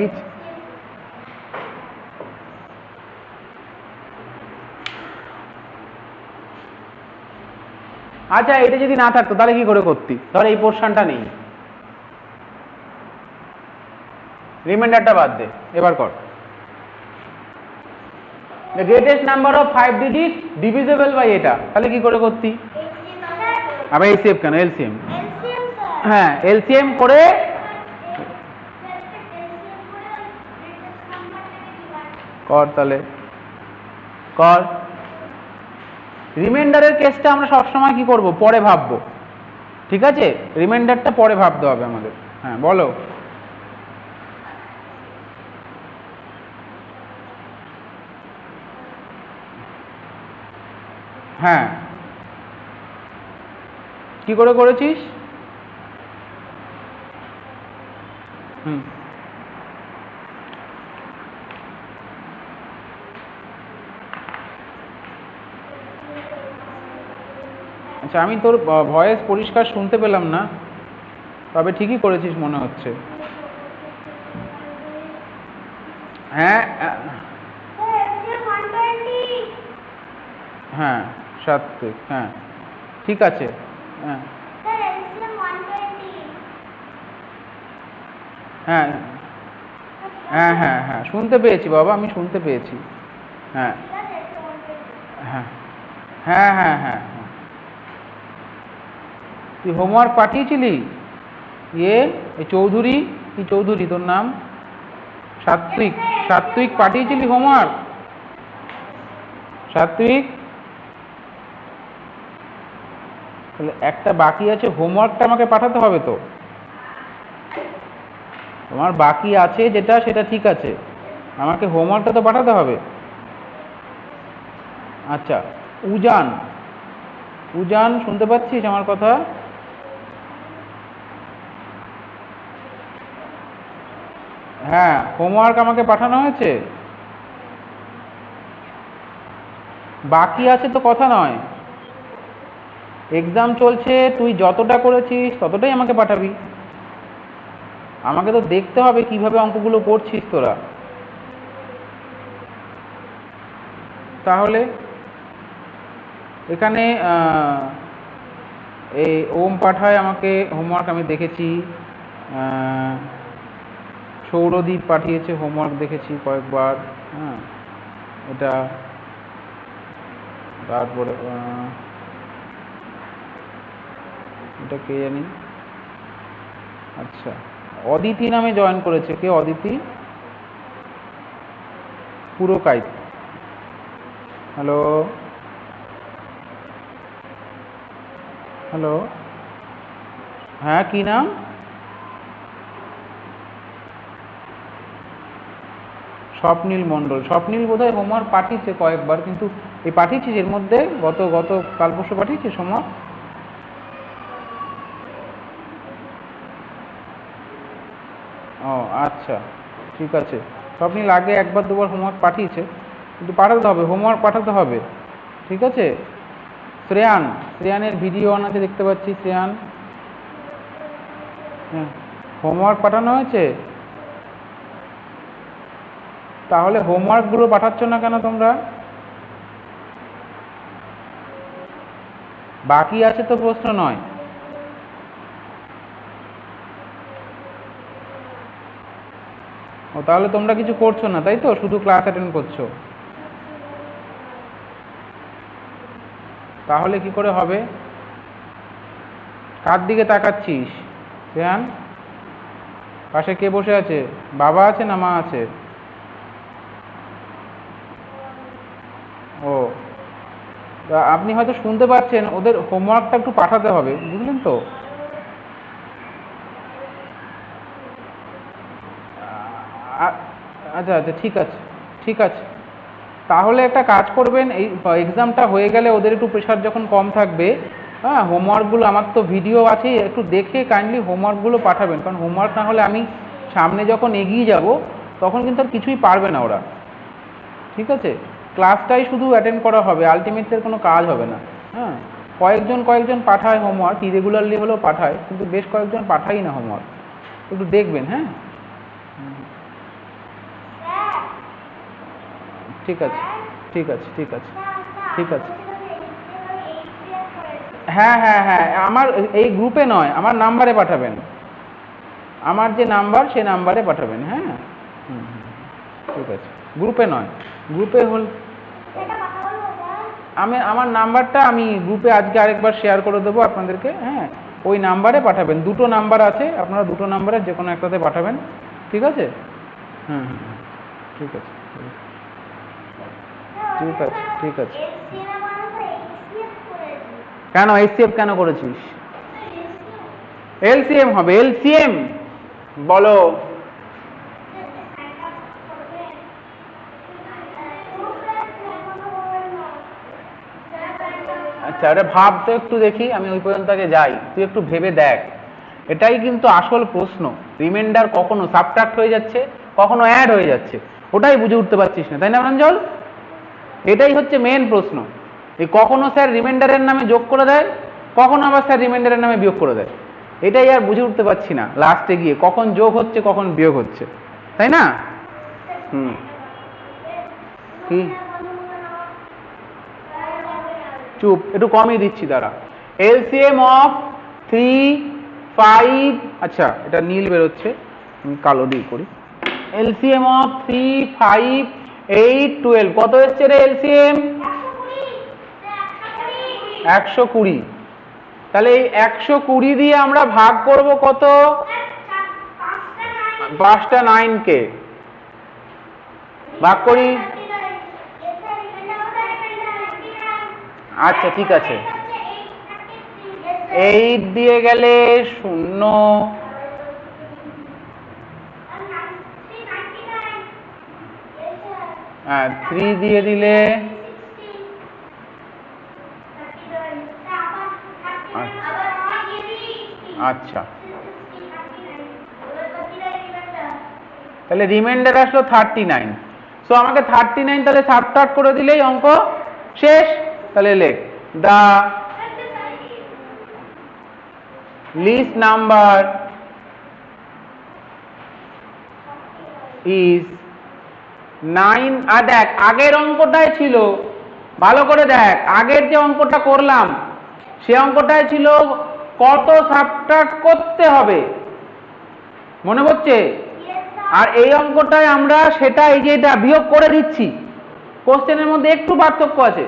Each আচ্ছা, এটা যদি না থাকতো তাহলে কি করে করতি? ধর এই পোর্শনটা নেই, রিমাইন্ডারটা বাদ দে, এবার কর। The greatest number of 5 digits divisible by এটা, তাহলে কি করে করতি? আবার এলসিএম কেন? এলসিএম, হ্যাঁ এলসিএম করে কর, তাহলে কর। রিমাইন্ডারের কেসটা আমরা সবসময় কি করব, পরে ভাববো, ঠিক আছে? রিমাইন্ডারটা পরে ভাবতে হবে আমাদের। হ্যাঁ বলো। হ্যাঁ, কি করে করেছিস? হুম। আচ্ছা, আমি তোর ভয়েস পরিষ্কার শুনতে পেলাম না, তবে ঠিকই করেছিস মনে হচ্ছে। হ্যাঁ হ্যাঁ, সাত্বিক, হ্যাঁ ঠিক আছে। হ্যাঁ হ্যাঁ হ্যাঁ হ্যাঁ হ্যাঁ, শুনতে পেয়েছি বাবা, আমি শুনতে পেয়েছি। হ্যাঁ হ্যাঁ হ্যাঁ হ্যাঁ হ্যাঁ হ্যাঁ। তুই হোমওয়ার্ক পাঠিয়েছিলি? ইয়ে, এই চৌধুরী, কি চৌধুরী তোর নাম? সাত্বিক, সাত্বিক পাঠিয়েছিলি হোমওয়ার্ক? সাত্বিক, তাহলে একটা বাকি আছে, হোমওয়ার্কটা আমাকে পাঠাতে হবে তো। তোমার বাকি আছে যেটা, সেটা ঠিক আছে, আমাকে হোমওয়ার্কটা তো পাঠাতে হবে। আচ্ছা, উজান, উজান শুনতে পাচ্ছিস আমার কথা? হ্যাঁ, হোমওয়ার্ক আমাকে পাঠানো হয়েছে। বাকি আছে তো কথা নয়, এক্সাম চলছে, তুই যতটা করেছিস ততটাই আমাকে পাঠাবি। আমাকে তো দেখতে হবে কিভাবে অঙ্কগুলো করছিস তোরা। তাহলে এখানে এই ওম পাঠায় আমাকে হোমওয়ার্ক, আমি দেখেছি। সৌরদীপ পাঠিয়েছে হোমওয়ার্ক, দেখেছি কয়েকবার। হ্যাঁ, এটা, তারপরে এটা কে জানি। আচ্ছা, অদিতি নামে জয়েন করেছে, কে অদিতি? পুরকাইত, হ্যালো হ্যালো, হ্যাঁ কি নাম? স্বপ্নীল মণ্ডল। স্বপ্নীল বোধহয় হোমওয়ার্ক পাঠিয়েছে কয়েকবার, কিন্তু এই পাঠিয়েছিস এর মধ্যে গত কাল পরশু পাঠিয়েছিস হোমওয়ার্ক? ও আচ্ছা, ঠিক আছে। স্বপ্নীল আগে একবার দুবার হোমওয়ার্ক পাঠিয়েছে, কিন্তু পাঠাতে হবে, হোমওয়ার্ক পাঠাতে হবে, ঠিক আছে। শ্রেয়ান, শ্রেয়ানের ভিডিও অন আছে দেখতে পাচ্ছি, শ্রেয়ান। হ্যাঁ, হোমওয়ার্ক পাঠানো হয়েছে? তাহলে হোমওয়ার্কগুলো পাঠাচ্ছ না কেন তোমরা? বাকি আছে তো প্রশ্ন নয়। ও, তাহলে তোমরা কিছু করছো না তাই তো, শুধু ক্লাস অ্যাটেন্ড করছো। তাহলে কি করে হবে? কার দিকে তাকাচ্ছিস শ্রেয়ান? পাশে কে বসে আছে? বাবা আছে না মা আছে? ও, তা আপনি হয়তো শুনতে পাচ্ছেন, ওদের হোমওয়ার্কটা একটু পাঠাতে হবে, বুঝলেন তো। আচ্ছা আচ্ছা, ঠিক আছে ঠিক আছে। তাহলে একটা কাজ করবেন, এই এক্সামটা হয়ে গেলে ওদের একটু প্রেশার যখন কম থাকবে, হ্যাঁ, হোমওয়ার্কগুলো, আমার তো ভিডিও আছে, একটু দেখে কাইন্ডলি হোমওয়ার্কগুলো পাঠাবেন, কারণ হোমওয়ার্ক না হলে আমি সামনে যখন এগিয়ে যাব তখন কিন্তু আর কিছুই পারবে না ওরা, ঠিক আছে। ক্লাসটাই শুধু অ্যাটেন্ড করা হবে, আলটিমেটলি কোনো কাজ হবে না। হ্যাঁ, কয়েকজন পাঠায় হোমওয়ার্ক, ইরেগুলারলি হলেও পাঠায়, কিন্তু বেশ কয়েকজন পাঠাই না হোমওয়ার্ক, একটু দেখবেন। হ্যাঁ, ঠিক আছে ঠিক আছে ঠিক আছে ঠিক আছে। হ্যাঁ হ্যাঁ হ্যাঁ, আমার এই গ্রুপে নয়, আমার নাম্বারে পাঠাবেন, আমার যে নাম্বার সে নাম্বারে পাঠাবেন। হ্যাঁ, হুম হুম, ঠিক আছে, গ্রুপে নয়, গ্রুপে হল। আমার নাম্বারটা আমি গ্রুপে আজকে আরেকবার শেয়ার করে দেবো আপনাদেরকে। হ্যাঁ, ওই নাম্বারে পাঠাবেন, দুটো নাম্বার আছে, আপনারা দুটো নাম্বারে যে কোনো একটাতে পাঠাবেন, ঠিক আছে। হুম হুম হুম, ঠিক আছে ঠিক আছে ঠিক আছে। কেন এইচসিএফ কেন করেছিস? এলসিএম হবে, এলসিএম বলো। আচ্ছা, আরে ভাব তো একটু দেখি, আমি ওই পর্যন্ত আগে যাই, তুই একটু ভেবে দেখ। এটাই কিন্তু আসল প্রশ্ন। রিমাইন্ডার কখনো সাবট্রাক্ট হয়ে যাচ্ছে, কখনো অ্যাড হয়ে যাচ্ছে, ওটাই বুঝে উঠতে পারছিস না, তাই না প্রাঞ্জল? এটাই হচ্ছে মেন প্রশ্ন। এই কখনো স্যার রিমাইন্ডারের নামে যোগ করে দেয়, কখনো আবার স্যার রিমাইন্ডারের নামে বিয়োগ করে দেয়। এটাই আর বুঝে উঠতে পারছি না লাস্টে গিয়ে কখন যোগ হচ্ছে কখন বিয়োগ হচ্ছে, তাই না? কি চুপ, একটু কমই দিচ্ছি দাঁড়া। এলসিএম অফ 3, 5, আচ্ছা এটা নীল বেরোচ্ছে, আমি কালো দিয়ে করি। এলসিএম অফ 3, 5, 8, 12 কত এসছে রে এলসিএম? 120। তাহলে এই 120 দিয়ে আমরা ভাগ করব কত? 5টা 9 কে ভাগ করি। আচ্ছা ঠিক আছে, 8 দিয়ে গেলে 0, 3 দিয়ে দিলে আচ্ছা, তাহলে রিমাইন্ডার আসলো 39। সো আমাকে 39 তাহলে সাবট্রাক্ট করে দিলেই অঙ্ক শেষ। তাহলে লেখ দা লিস্ট নাম্বার ইজ 9। আর দেখ আগের অঙ্কটাই ছিল, ভালো করে দেখ, আগের যে অঙ্কটা করলাম সে অঙ্কটাই ছিল কত সাবট্রাক্ট করতে হবে, মনে পড়ছে? আর এই অঙ্কটায় আমরা সেটা এই যে এটা বিয়োগ করে দিচ্ছি। কোশ্চেনের মধ্যে একটু পার্থক্য আছে।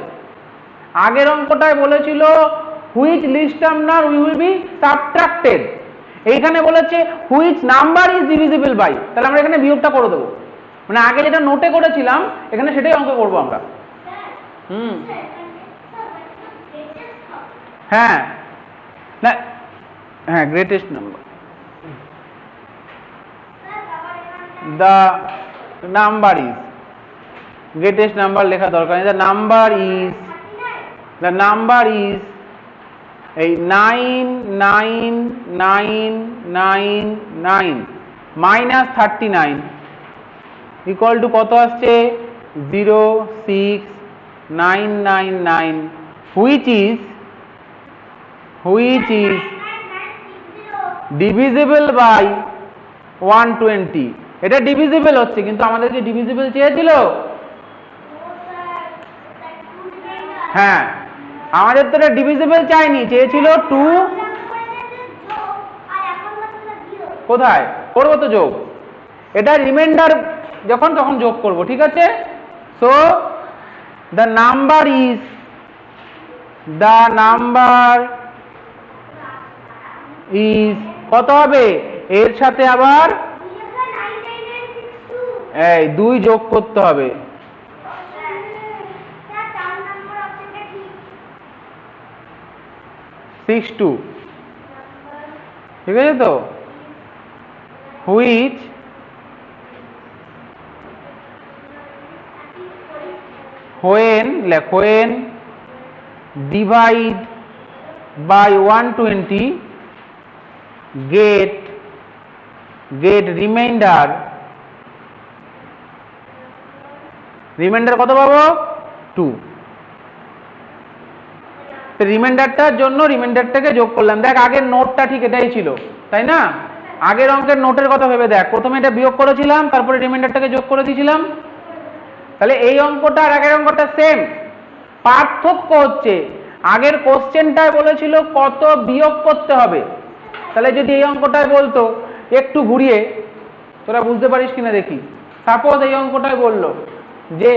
আগের অঙ্কটায় বলেছিল which least number will be subtracted, এইখানে বলেছে which number is divisible by. তাহলে আমরা এখানে বিয়োগটা করে দেবো, মানে আগে যেটা নোটে করেছিলাম এখানে সেটাই অঙ্ক করবো আমরা। হ্যাঁ না, হ্যাঁ greatest number, the number is, greatest number লেখা দরকার নেই, the number is এই 99999 minus 39 equal to কত আসছে? 06999, which is divisible by 120। এটা ডিভিজিবল হচ্ছে, কিন্তু আমাদের কি ডিভিজিবল চেয়েছিল? হ্যাঁ, আমাদের তো এটা ডিভিজিবল চাইনি, চেয়েছিল 2। কোথায় করবো তো যোগ? এটা রিমাইন্ডার যখন তখন যোগ করব, ঠিক আছে? সো দ্য নাম্বার ইজ কত হবে? এর সাথে আবার এই 2 যোগ করতে হবে। ঠিক আছে তো? Which when divide by 120 get remainder কত পাবো? 2। রিমাইন্ডারটার জন্য রিমাইন্ডারটাকে যোগ করলাম। দেখ আগের নোটটা ঠিক এটাই ছিল, তাই না? আগের অঙ্কের নোটের কথা ভেবে দেখ, প্রথমে এটা বিয়োগ করেছিলাম, তারপরে রিমাইন্ডারটাকে যোগ করে দিয়েছিলাম। তাহলে এই অঙ্কটা আর আগের অঙ্কটা সেম, পার্থক্য হচ্ছে আগের কোশ্চেনটায় বলেছিল কত বিয়োগ করতে হবে। তাহলে যদি এই অঙ্কটায় বলতো একটু ঘুরিয়ে, তোরা বুঝতে পারিস কিনা দেখি। সাপোজ এই অঙ্কটায় বললো যে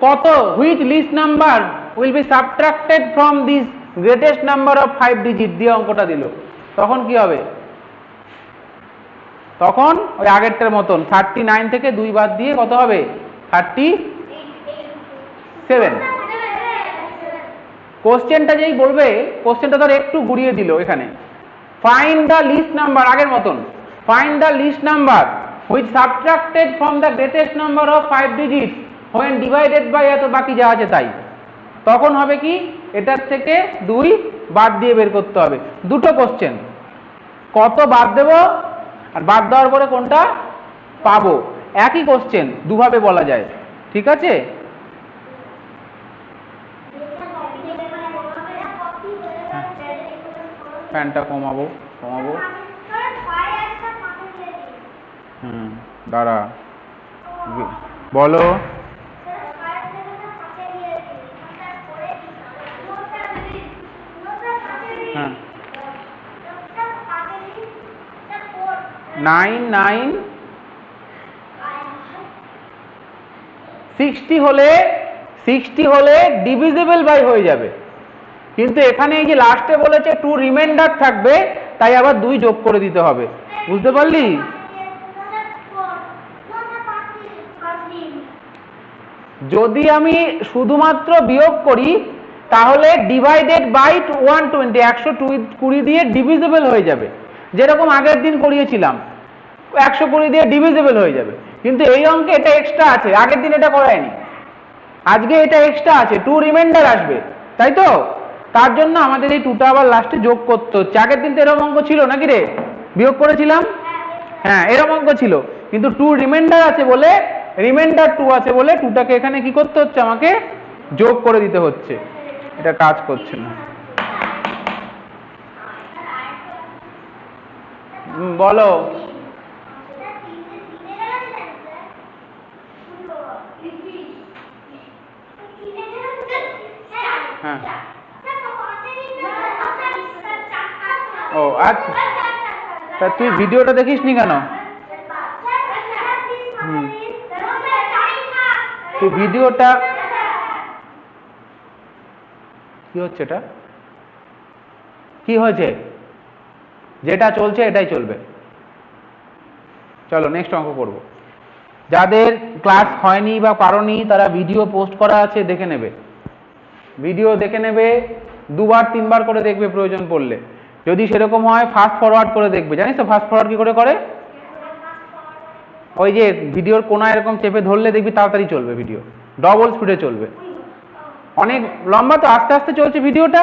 কত which least number will be subtracted from this greatest number of 5 digit দিয়ে অঙ্কটা দিল, তখন কি হবে? তখন ওই আগেরটার মতন 39 থেকে 2 বাদ দিয়ে কত হবে? 37। কোশ্চেনটা যেই বলবে, কোশ্চেনটা ধর একটু ঘুরিয়ে দিল, এখানে ফাইন্ড দ্য লিস্ট নাম্বার, আগের মতন find the least number which subtracted from the greatest number of 5 digit when divided by এত বাকি যা আছে তাই। তখন হবে কি? এটার থেকে 2 বাদ দিয়ে বের করতে হবে। দুটো কোশ্চেন, কত বাদ দেব আর বাদ দেওয়ার পরে কোনটা পাবো। একই কোশ্চেন দুভাবে বলা যায়, ঠিক আছে? ফ্যানটা কমাবো কমাবো। দাঁড়া, বলো। হ্যাঁ, 9 9 60 হলে ডিভিজিবল বাই হয়ে যাবে, কিন্তু এখানে এই যে লাস্টে বলেছে 2 রিমাইন্ডার থাকবে, তাই আবার 2 যোগ করে দিতে হবে। বুঝতে পারলি? যদি আমি শুধুমাত্র বিয়োগ করি তাহলে ডিভাইডেড বাই 120 120 দিয়ে ডিভিজিবল হয়ে যাবে, যেরকম আগের দিন করিয়েছিলাম 120 দিয়ে ডিভিজিবল হয়ে যাবে। কিন্তু এই অঙ্কে এটা এক্সট্রা আছে, আগের দিন এটা করায়নি, আজকে এটা এক্সট্রা আছে, 2 রিমাইন্ডার আসবে, তাই তো? তার জন্য আমাদের এই 2টা আবার লাস্টে যোগ করতে হচ্ছে। আগের দিন তো এরকম অঙ্ক ছিল নাকি রে, বিয়োগ করেছিলাম? হ্যাঁ, এরকম অঙ্ক ছিল, কিন্তু 2 রিমাইন্ডার আছে বলে, রিমাইন্ডার 2 আছে বলে 2টাকে এখানে কি করতে হচ্ছে, আমাকে যোগ করে দিতে হচ্ছে। এটা কাজ করছে না। বলো। হ্যাঁ, ও আচ্ছা, তা তুই ভিডিওটা দেখিসনি কেন? তুই ভিডিওটা কি হচ্ছে, এটা কি হয়েছে? যেটা চলছে এটাই চলবে। চলো নেক্সট অঙ্ক করব। যাদের ক্লাস হয়নি বা পারোনি তারা ভিডিও পোস্ট করা আছে, দেখে নেবে, ভিডিও দেখে নেবে, 2বার 3বার করে দেখবে প্রয়োজন পড়লে। যদি সেরকম হয় ফাস্ট ফরওয়ার্ড করে দেখবে। জানিস তো ফাস্ট ফরওয়ার্ড কি করে করে? ওই যে ভিডিওর কোনা এরকম চেপে ধরলে দেখবি তাড়াতাড়ি চলবে, ভিডিও ডবল স্পিডে চলবে। অনেক লম্বা তো, আস্তে আস্তে চলছে ভিডিওটা,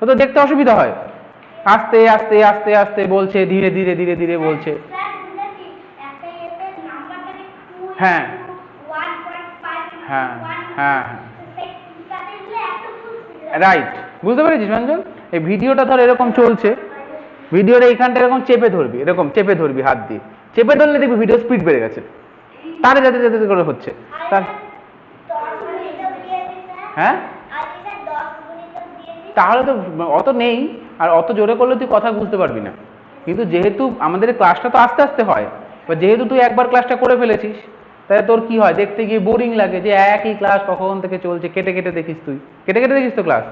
তো দেখতে অসুবিধা হয়। আস্তে আস্তে আস্তে আস্তে বলছে, ধীরে ধীরে ধীরে ধীরে বলছে। হ্যাঁ হ্যাঁ হ্যাঁ রাইট, বুঝতে পেরেছিস রঞ্জন? এই ভিডিওটা ধর এরকম চলছে, ভিডিওর এইখানটা এরকম চেপে ধরবি, এরকম চেপে ধরবি হাত দিয়ে, চেপে ধরলে দেখবি ভিডিও স্পিড বেড়ে গেছে, তারে যেতে যেতে করে হচ্ছে তার। হ্যাঁ, তাহলে তো অত নেই, আর অত জোরে করলে তুই কথা বুঝতে পারবি না। কিন্তু যেহেতু আমাদের ক্লাসটা তো আস্তে আস্তে হয়, বা যেহেতু তুই একবার ক্লাসটা করে ফেলেছিস, তাই তোর কি হয়, দেখতে গিয়ে বোরিং লাগে, যে একই ক্লাস কখন থেকে চলছে, কেটে কেটে দেখিস, তুই কেটে কেটে দেখিস তো ক্লাস,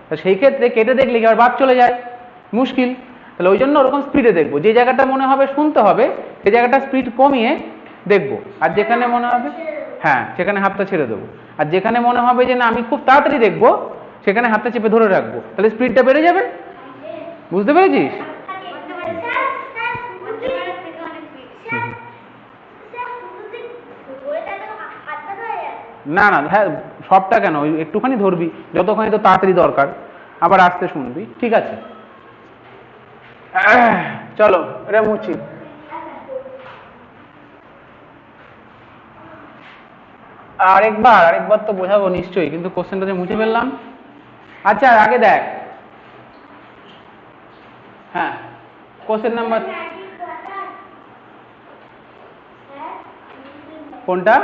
তা সেই ক্ষেত্রে কেটে দেখলে কি আর বাদ চলে যায়, মুশকিল। তাহলে ওই জন্য ওরকম স্পিডে দেখবো, যে জায়গাটা মনে হবে শুনতে হবে সেই জায়গাটা স্পিড কমিয়ে দেখবো, আর যেখানে মনে হবে হ্যাঁ সেখানে হাতটা ছেড়ে দেবো, আর যেখানে মনে হবে যে না আমি খুব তাড়াতাড়ি দেখবো সেখানে হাতটা চেপে ধরে রাখবো, তাহলে স্পিডটা বেড়ে যাবে। বুঝতে পেরেছিস? না না, হ্যাঁ সবটা কেন, ওই একটুখানি ধরবি, যতখানি তো তাড়াতাড়ি দরকার, আবার আস্তে শুনবি, ঠিক আছে? চলো এটা মুছি। আরেকবার তো বোঝাবো নিশ্চয়ই, কিন্তু কোশ্চেনটা যে মুছে ফেললাম। আচ্ছা আগে দেখ, হ্যাঁ কোশ্চেন নাম্বার কোনটা?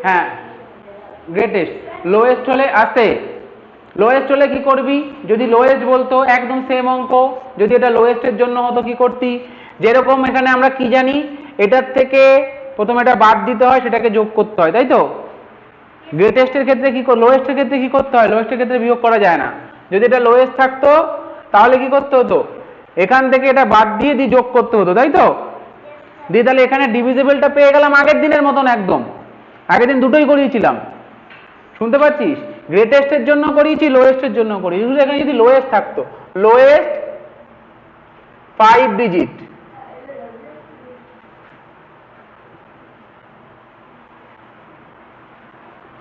হ্যাঁ গ্রেটেস্ট, লোয়েস্ট হলে আসে, লোয়েস্ট হলে কি করবি, যদি লোয়েস্ট বলতো একদম সেম অঙ্ক, যদি এটা লোয়েস্টের জন্য হতো কি করতি, যেরকম এখানে আমরা কি জানি, এটার থেকে প্রথমে এটা বাদ দিতে হয়, সেটাকে যোগ করতে হয়, তাই তো? গ্রেটেস্টের ক্ষেত্রে কি, লোয়েস্টের ক্ষেত্রে কি করতে হয়, লোয়েস্টের ক্ষেত্রে বিয়োগ করা যায় না। যদি এটা লোয়েস্ট থাকতো তাহলে কি করতে হতো, এখান থেকে এটা বাদ দিয়ে যোগ করতে হতো, তাই তো? দিয়ে তাহলে এখানে ডিভিজিবলটা পেয়ে গেলাম আগের দিনের মতন একদম, আগের দিন দুটোই করিয়েছিলাম, শুনতে পাচ্ছিস? গ্রেটেস্টের জন্য করিয়েছি, লোয়েস্টের জন্য করিয়েছি, শুধু এখানে যদি লোয়েস্ট থাকতো, লোয়েস্ট 5 ডিজিট,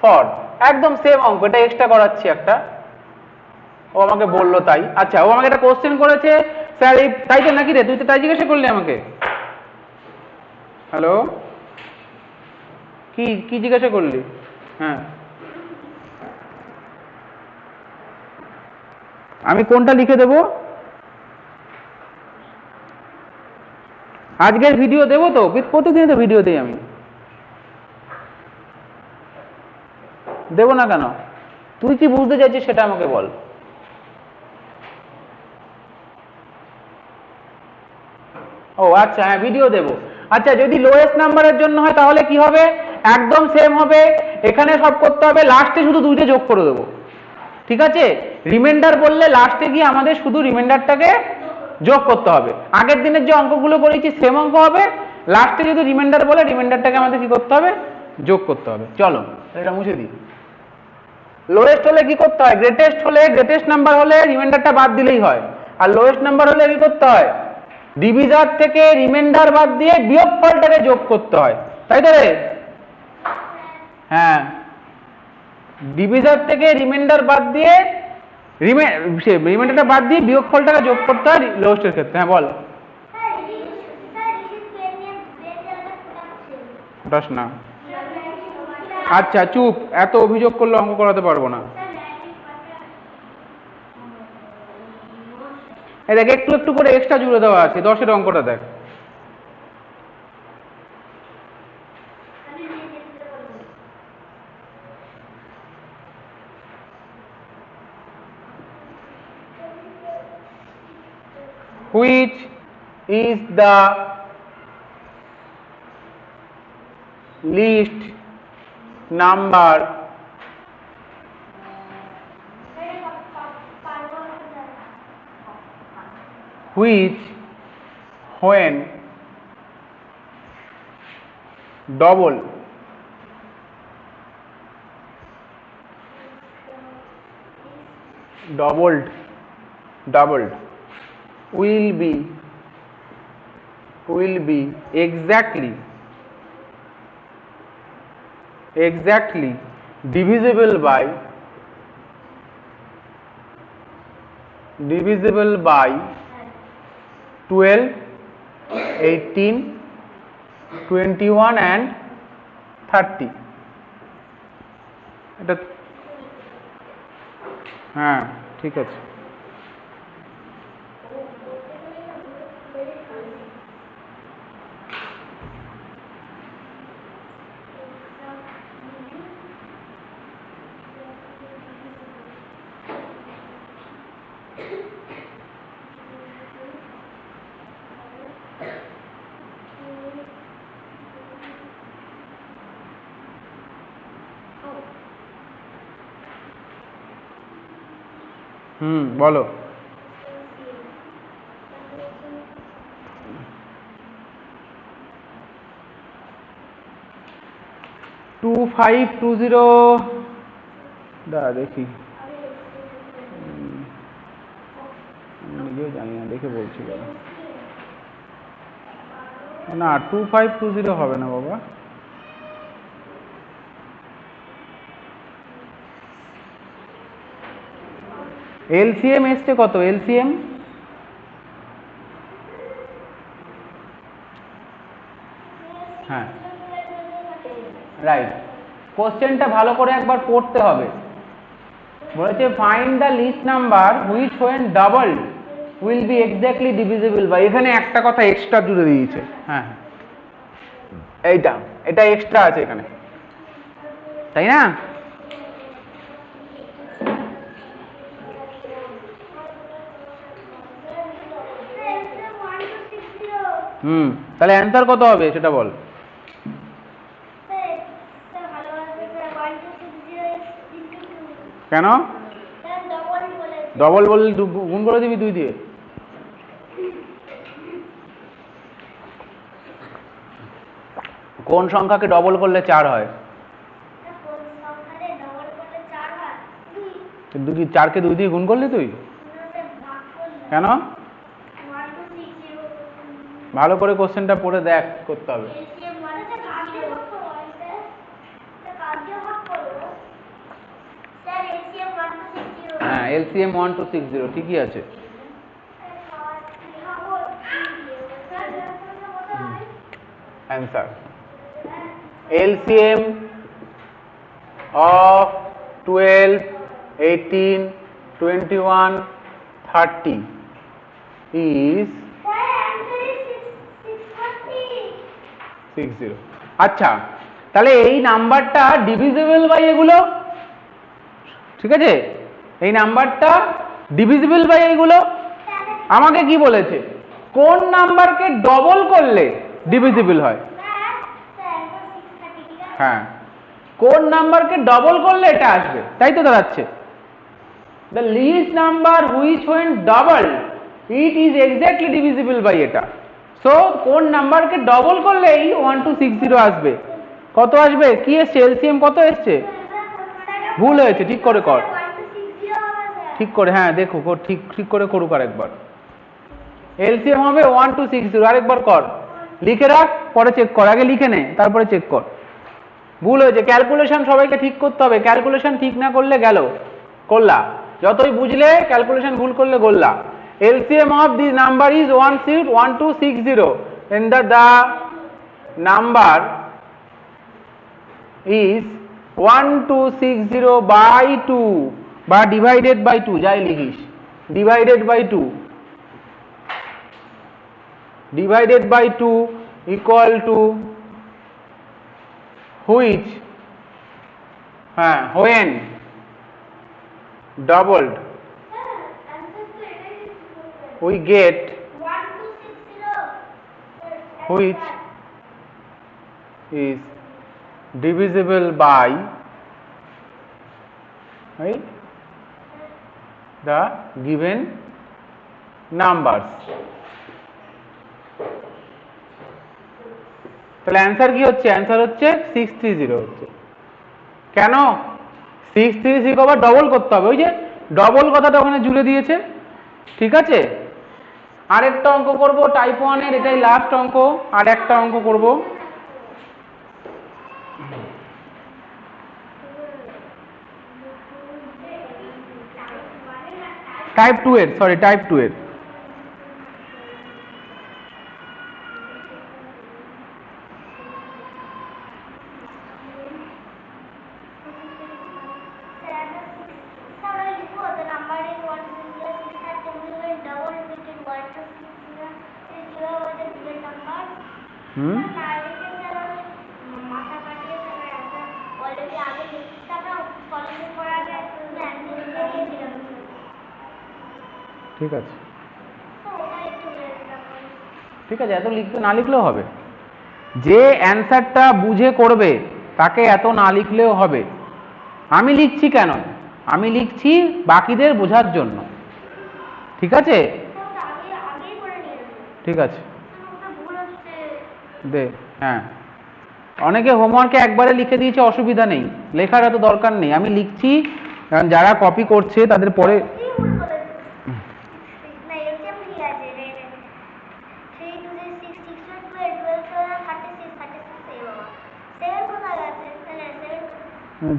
ফর একদম সেম অঙ্ক, এটা এক্সট্রা করাচ্ছি একটা, ও আমাকে বললো তাই। আচ্ছা, ও আমাকে একটা কোশ্চেন করেছে, স্যার এই তাই তো নাকি রে, তুই তো তাই জিজ্ঞাসা করলি আমাকে। হ্যালো, কি কি জিজ্ঞাসা করলি? হ্যাঁ, আমি কোনটা লিখে দেব? আজকের ভিডিও দেবো তো, প্রতিদিন তো ভিডিও দিই আমি, দেবো না কেন? তুই কি বুঝতে চাইছিস সেটা আমাকে বল। ও আচ্ছা, হ্যাঁ ভিডিও দেবো। আচ্ছা, যদি লোয়েস্ট নাম্বারের জন্য হয় তাহলে কি হবে? একদম সেম হবে, এখানে সব করতে হবে, লাস্টে শুধু দুইটা যোগ করে দেবো। ঠিক আছে, রিমাইন্ডার বললে লাস্টে গিয়ে আমাদের শুধু রিমাইন্ডারটাকে যোগ করতে হবে। আগের দিনের যে অঙ্কগুলো করেছি সেম অঙ্ক হবে, লাস্টে যদি রিমাইন্ডার বলে রিমাইন্ডারটাকে আমাদের কি করতে হবে? যোগ করতে হবে। চলো এটা মুছে দিই। লোয়েস্ট হলে কি করতে হয়? গ্রেটেস্ট হলে, গ্রেটেস্ট নাম্বার হলে রিমাইন্ডারটা বাদ দিলেই হয়, আর লোয়েস্ট নাম্বার হলে কি করতে হয়? ডিভিজার থেকে রিমাইন্ডার বাদ দিয়ে বিয়োগফলটাকে যোগ করতে হয়, তাই তো রে? হ্যাঁ, ডিভিজার থেকে রিমাইন্ডার বাদ দিয়ে রিমাইন্ডারটা বাদ দিয়ে বিয়োগফলটাকে যোগ করতে হয় লোয়েস্টের ক্ষেত্রে। হ্যাঁ বল। ওটাস না। আচ্ছা চুপ, এত অভিযোগ করলে অঙ্ক করাতে পারবো না। এই দেখ, একটু একটু করে এক্সট্রা জুড়ে দেওয়া আছে, 10-এর অঙ্কটা দেখ। Which is the least number which when doubled will be exactly divisible by 12, 18, 21 and 30। এটা হ্যাঁ ঠিক আছে। বলো। 2520 দাঁড়া দেখি, নিজেও জানি না, দেখে বলছি না। 2520 হবে না বাবা। এলসিএম এসছে কত? এলসিএম হ্যাঁ রাইট। কোশ্চেনটা ভালো করে একবার পড়তে হবে। বলেছে find the least number which when double will be exactly divisible by, এখানে একটা কথা এক্সট্রা জুড়ে দিয়েছে। হ্যাঁ এটা এক্সট্রা আছে এখানে, তাই না? তাহলে অ্যান্সার কত হবে সেটা বল। কেন ডবল বললে গুণ করে দিবি 2 দিয়ে? কোন সংখ্যাকে ডবল করলে 4 হয়? 4কে 2 দিয়ে গুণ করলি তুই? কেন? ভালো করে কোশ্চেনটা পড়ে দেখ, করতে হবে। হ্যাঁ LCM 1260 ঠিকই আছে। Answer LCM of 12, 18, 21, 30 is 60। আচ্ছা, তাহলে এই নাম্বারটা ডিভিজিবল বাই এগুলো, ঠিক আছে, এই নাম্বারটা ডিভিজিবল বাই এইগুলো। আমাকে কি বলেছে, কোন নাম্বারকে ডবল করলে ডিভিজিবল হয়? হ্যাঁ, কোন নাম্বারকে ডবল করলে এটা আসবে, তাই তো দাঁড়াচ্ছে। The least number which when double it is exactly divisible by এটা। সো কোন নাম্বারকে ডবল করলে এই 1260 আসবে? কত আসবে? কি এসছে? এলসিএম কত এসছে? ভুল হয়েছে, ঠিক করে কর, ঠিক করে, হ্যাঁ দেখো ঠিক ঠিক করে করুক আরেকবার। এলসিএম হবে 1260, আরেকবার কর, লিখে রাখ, পরে চেক কর, আগে লিখে নে তারপরে চেক কর। ভুল হয়েছে, ক্যালকুলেশন সবাইকে ঠিক করতে হবে, ক্যালকুলেশন ঠিক না করলে গেল করলা, যতই বুঝলে ক্যালকুলেশন ভুল করলে গোল্লা। LCM of this number is 1260 and the number is 1260 by 2 বা divided by 2, যাই লিখিস, divided by 2, divided by 2 equal to which, হ্যাঁ, when doubled we get which is divisible by, right, the given numbers। তাহলে অ্যান্সার কি হচ্ছে? অ্যান্সার হচ্ছে 630 হচ্ছে। কেন 630 কে আবার ডবল করতে হবে? ওই যে ডবল কথাটা ওখানে জুড়ে দিয়েছে, ঠিক আছে। আরেকটা অঙ্ক করব টাইপ 1 এর, এটাই লাস্ট অঙ্ক, আর একটা অঙ্ক করব। টাইপ 2 এর, সরি টাইপ 2 এর। ঠিক আছে, ঠিক আছে, এত লিখতে না লিখলেও হবে, যে অ্যান্সারটা বুঝে করবে তাকে এত না লিখলেও হবে। আমি লিখছি কেন? আমি লিখছি বাকিদের বোঝার জন্য, ঠিক আছে, ঠিক আছে দে। হ্যাঁ, অনেকে হোমওয়ার্কে একবারে লিখে দিয়েছে, অসুবিধা নেই, লেখার এত দরকার নেই, আমি লিখছি কারণ যারা কপি করছে তাদের পরে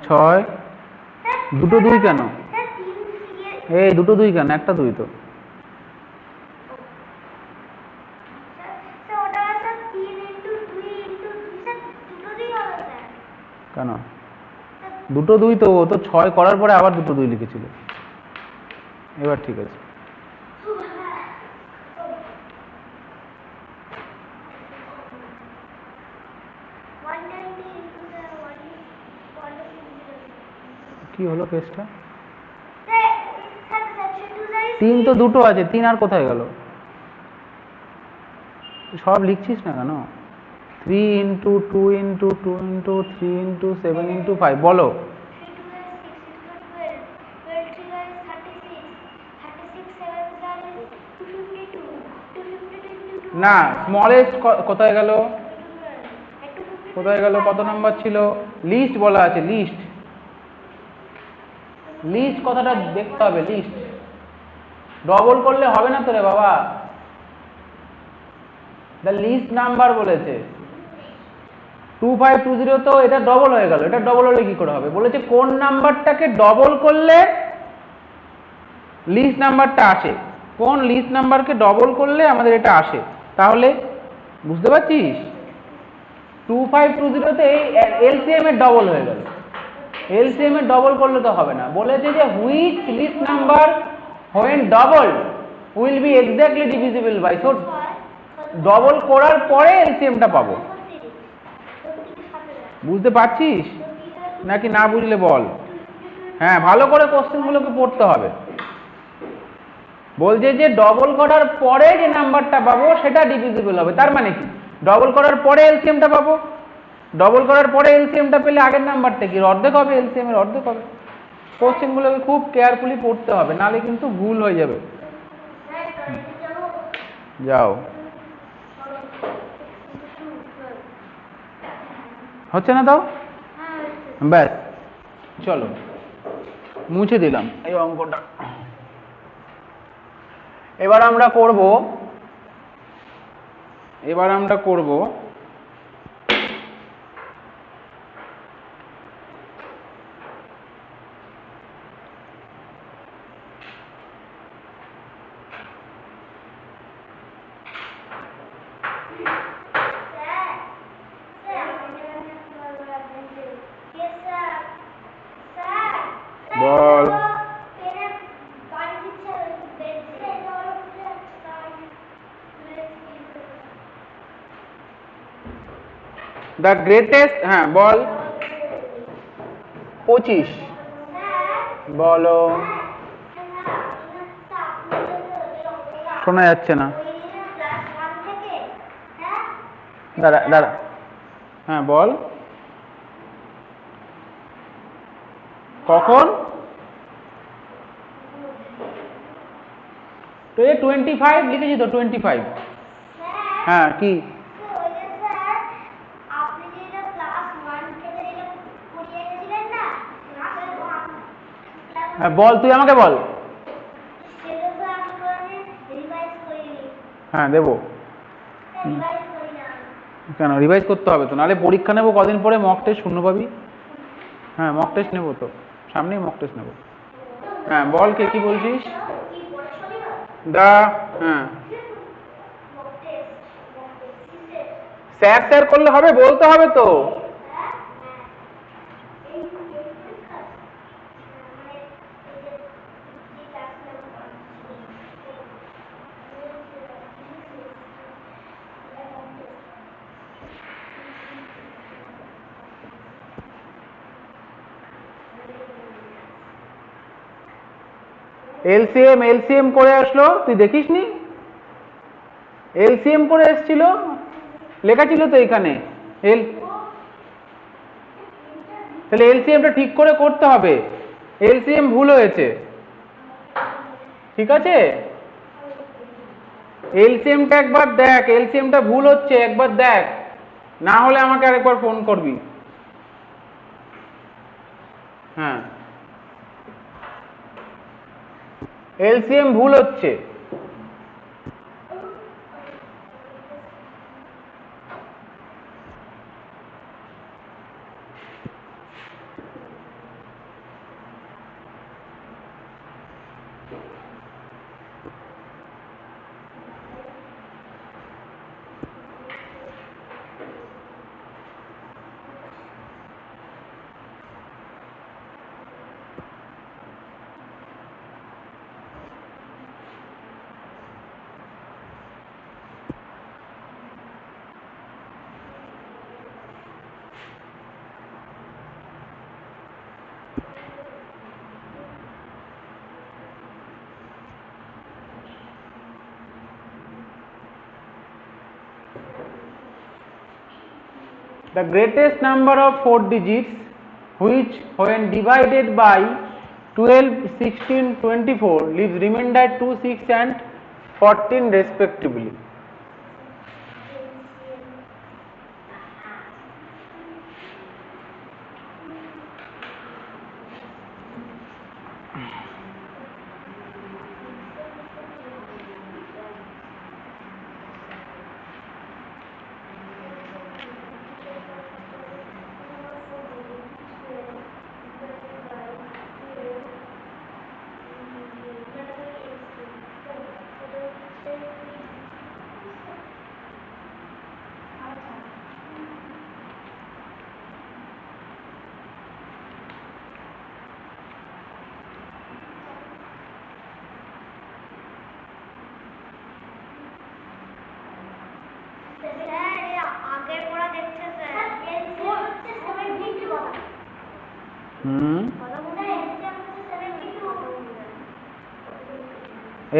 ছয়, দুটো দুই কেন? এই দুটো দুই কেন? একটা দুই তো। কেন দুটো দুই? তো ও তো 6 করার পরে আবার দুটো দুই লিখেছিল, এবার ঠিক আছে। কি হলো কেসটা? 3 তো দুটো আছে, 3 আর কোথায় গেল? সব লিখছিস না কেন? 3 into 2 into 2 into 3 into 7 into 5, বলো। না, স্মলেস্ট কোথায় গেল? কোথায় গেল? কত নাম্বার ছিল? লিস্ট বলা আছে, লিস্ট, লিস্ট কথাটা দেখতে হবে, লিস্ট। ডবল করলে হবে না তো রে বাবা, দ্য লিস্ট নাম্বার বলেছে। 2520 তো এটা ডবল হয়ে গেল, এটা ডবল হলে কি করে হবে? বলেছে কোন নাম্বারটাকে ডবল করলে লিস্ট নাম্বারটা আসে, কোন লিস্ট নাম্বারকে ডবল করলে আমাদের এটা আসে। তাহলে বুঝতে পারছিস, 2520 এই এলসিএম এর ডবল হয়ে গেল। এলসিএম এর ডবল করলে তো হবে না, বলেছে যে which least number when double will be exactly divisible by, so double করার পরে এলসিএমটা পাবো। বুঝতে পারছিস নাকি না বুঝলে বল। হ্যাঁ, ভালো করে কোশ্চেনগুলোকে পড়তে হবে। বলছে যে ডবল করার পরে যে নাম্বারটা পাবো সেটা ডিভিজিবল হবে, তার মানে কি ডবল করার পরে এলসিএমটা পাবো, ডবল করার পরে এলসিএমটা পেলে আগের নাম্বারটা কি অর্ধেক হবে, এলসিএম এর অর্ধেক হবে। কোশ্চেনগুলোকে খুব কেয়ারফুলি পড়তে হবে, নাহলে কিন্তু ভুল হয়ে যাবে। যাও, হচ্ছে না তাও, ব্যাস চলো মুছে দিলাম এই অঙ্কটা। এবার আমরা করব বল। দ্য গ্রেটেস্ট, হ্যাঁ বল। 25 বলো, শোনা যাচ্ছে না, দাঁড়া দাঁড়া, হ্যাঁ বল। কখন? তো এই 25 লিখেছি তো, 25। হ্যাঁ কি? হ্যাঁ বল, তুই আমাকে বল। হ্যাঁ দেবো। কেন রিভাইজ করতে হবে তো, নাহলে পরীক্ষা নেবো কদিন পরে, মক টেস্ট শূন্য পাবি। হ্যাঁ মক টেস্ট নেবো তো, সামনেই মক টেস্ট নেবো। হ্যাঁ বল, কে কি বলছিস? হ্যাঁ স্যার স্যার করলে হবে, বলতে হবে তো। এলসিএম করে আসলো, তুই দেখিসনি? এলসিএম করে এসছিল, লেখা ছিল তো এখানে তাহলে এলসিএমটা ঠিক করে করতে হবে, এলসিএম ভুল হয়েছে, ঠিক আছে? এলসিএমটা একবার দেখ, এলসিএমটা ভুল হচ্ছে একবার দেখ, না হলে আমাকে আরেকবার ফোন করবি। হ্যাঁ এলসিএম ভুল হচ্ছে। The greatest number of 4 digits which when divided by 12, 16, 24 leaves remainder 2, 6 and 14 respectively.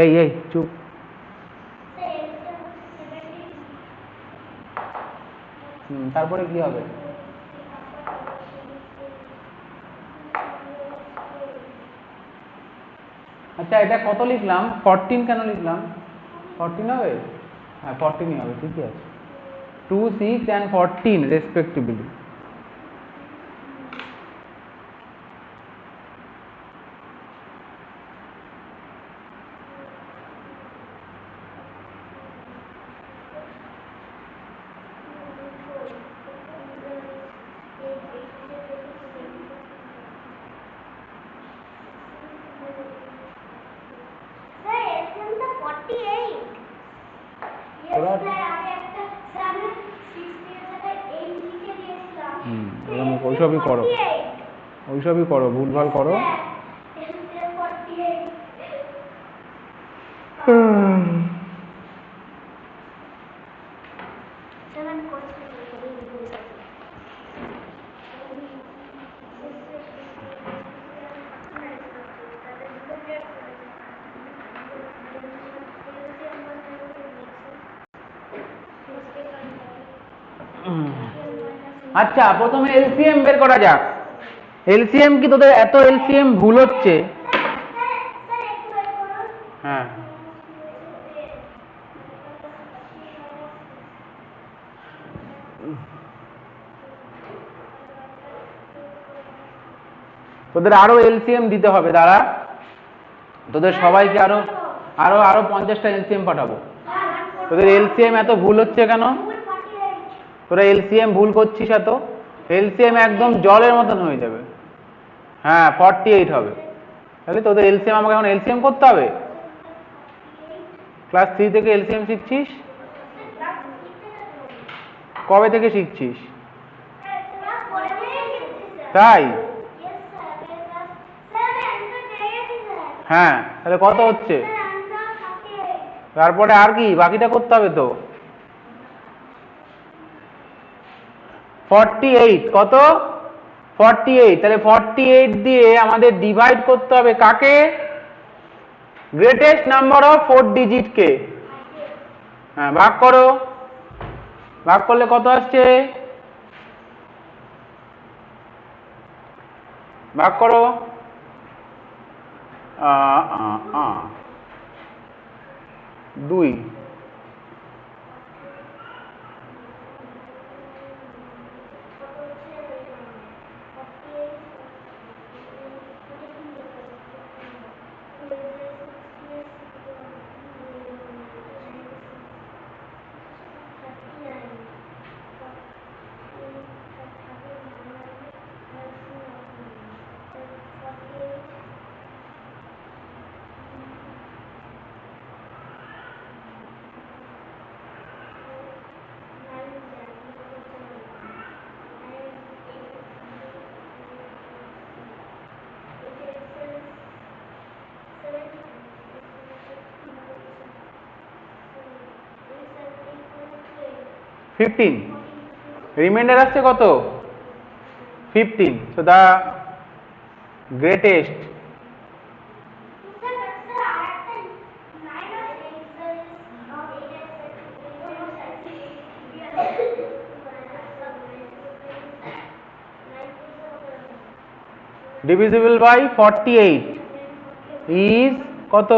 এই এই চুপ। তারপরে কি হবে? আচ্ছা এটা কত লিখলাম? 14 কেন লিখলাম? 14 হবে? হ্যাঁ 14ই হবে, ঠিকই আছে। 2, 6 and 14 respectively. ওইসবই করো, ওইসবই করো, ভুলভাল করো। আচ্ছা প্রথমে এলসিএম বের করা যাক। এলসিএম কি তোদের এত এলসিএম ভুল হচ্ছে? হ্যাঁ তোদের আরো এলসিএম দিতে হবে, দাঁড়া তোদের সবাইকে আরো আরো আরো 50টা এলসিএম পাঠাবো। তোদের এলসিএম এত ভুল হচ্ছে কেন? তোরা এলসিএম ভুল করছিস এত। এলসিএম একদম জলের মতন হয়ে যাবে। হ্যাঁ 48 হবে। তাহলে তোদের এলসিএম, আমাকে এখন এলসিএম করতে হবে। ক্লাস 3 থেকে এলসিএম শিখছিস? কবে থেকে শিখছিস? তাই? হ্যাঁ তাহলে কত হচ্ছে? তারপরে আর কি বাকিটা করতে হবে তো। 48 কত? 48। তাহলে 48 দিয়ে আমাদের ডিভাইড করতে হবে কাকে? গ্রেটেস্ট নাম্বার অফ 4 ডিজিট কে। হ্যাঁ ভাগ করো, ভাগ করলে কত আসছে? ভাগ করো। 2। ফিফটিন রিমাইন্ডার আসছে কত? 15। So the greatest divisible by 48 is কত?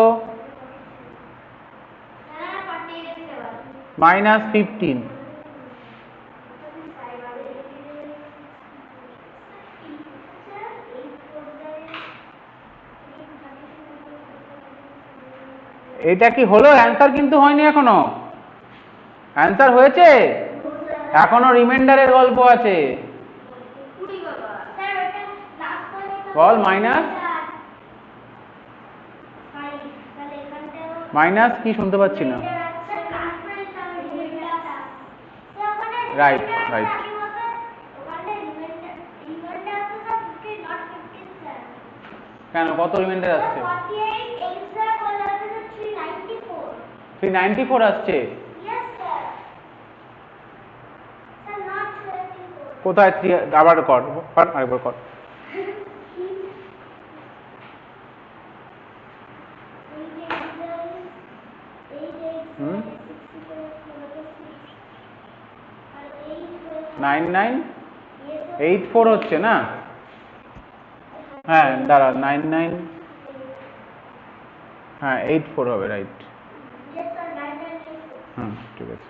-15। এটা কি হলো? অ্যান্সার কিন্তু হয়নি এখনো। অ্যান্সার হয়েছে? এখনো রিমাইন্ডারের গল্প আছে। বল মাইনাস মাইনাস কি শুনতে পাচ্ছি না। Right right. কেন কত রিমাইন্ডার আসছে? 394 আসছে। কোথায় 3 আবার কর আরেকবার কর। হুম 9984 হচ্ছে না? হ্যাঁ দাঁড়া 99 হ্যাঁ 84 হবে, রাইট। হুম ঠিক আছে।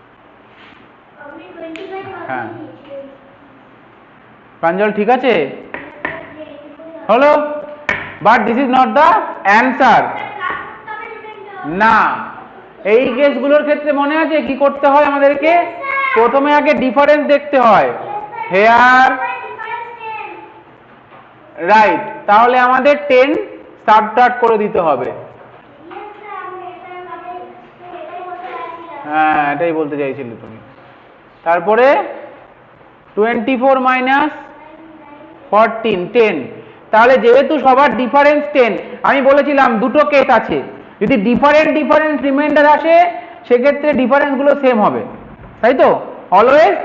হ্যাঁ প্রাঞ্জল ঠিক আছে হলো, but this is not the answer. না, এই কেসগুলোর ক্ষেত্রে মনে আছে কি করতে হয় আমাদেরকে? প্রথমে আগে ডিফারেন্স দেখতে হয়। হেয়ার রাইট, তাহলে আমাদের 10 সাবট্রাক্ট করে দিতে হবে। হ্যাঁ এটাই বলতে চাইছিলে তুমি। তারপরে 24 মাইনাস 14 10। তাহলে যেহেতু সবার ডিফারেন্স 10, আমি বলেছিলাম দুটো কেস আছে, যদি ডিফারেন্ট রিমাইন্ডার আসে সেক্ষেত্রে ডিফারেন্স গুলো সেম হবে, তাই তো? অলওয়েজ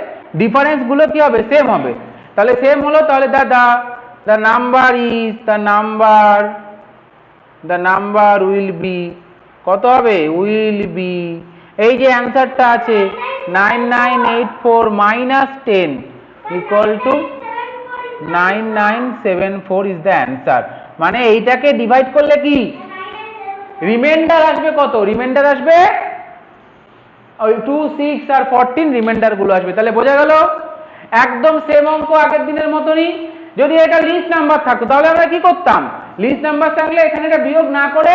ডিফারেন্স গুলো কি হবে? সেম হবে। তাহলে সেম হলো, তাহলে the number is the number will be কত হবে? will be এই যে অ্যান্সারটা আছে 9984 minus 10 equal to 9974 is the answer। মানে এইটাকে ডিভাইড করলে কি রিমাইন্ডার আসবে? কত রিমাইন্ডার আসবে? ওই 2 6 আর 14 রিমাইন্ডার গুলো আসবে। তাহলে বোঝা গেল একদম সেম অঙ্ক আগের দিনের মতনই। যদি এটা লিস্ট নাম্বার থাকতো তাহলে আমরা কি করতাম? লিস্ট নাম্বার থাকলে এখানে এটা বিয়োগ না করে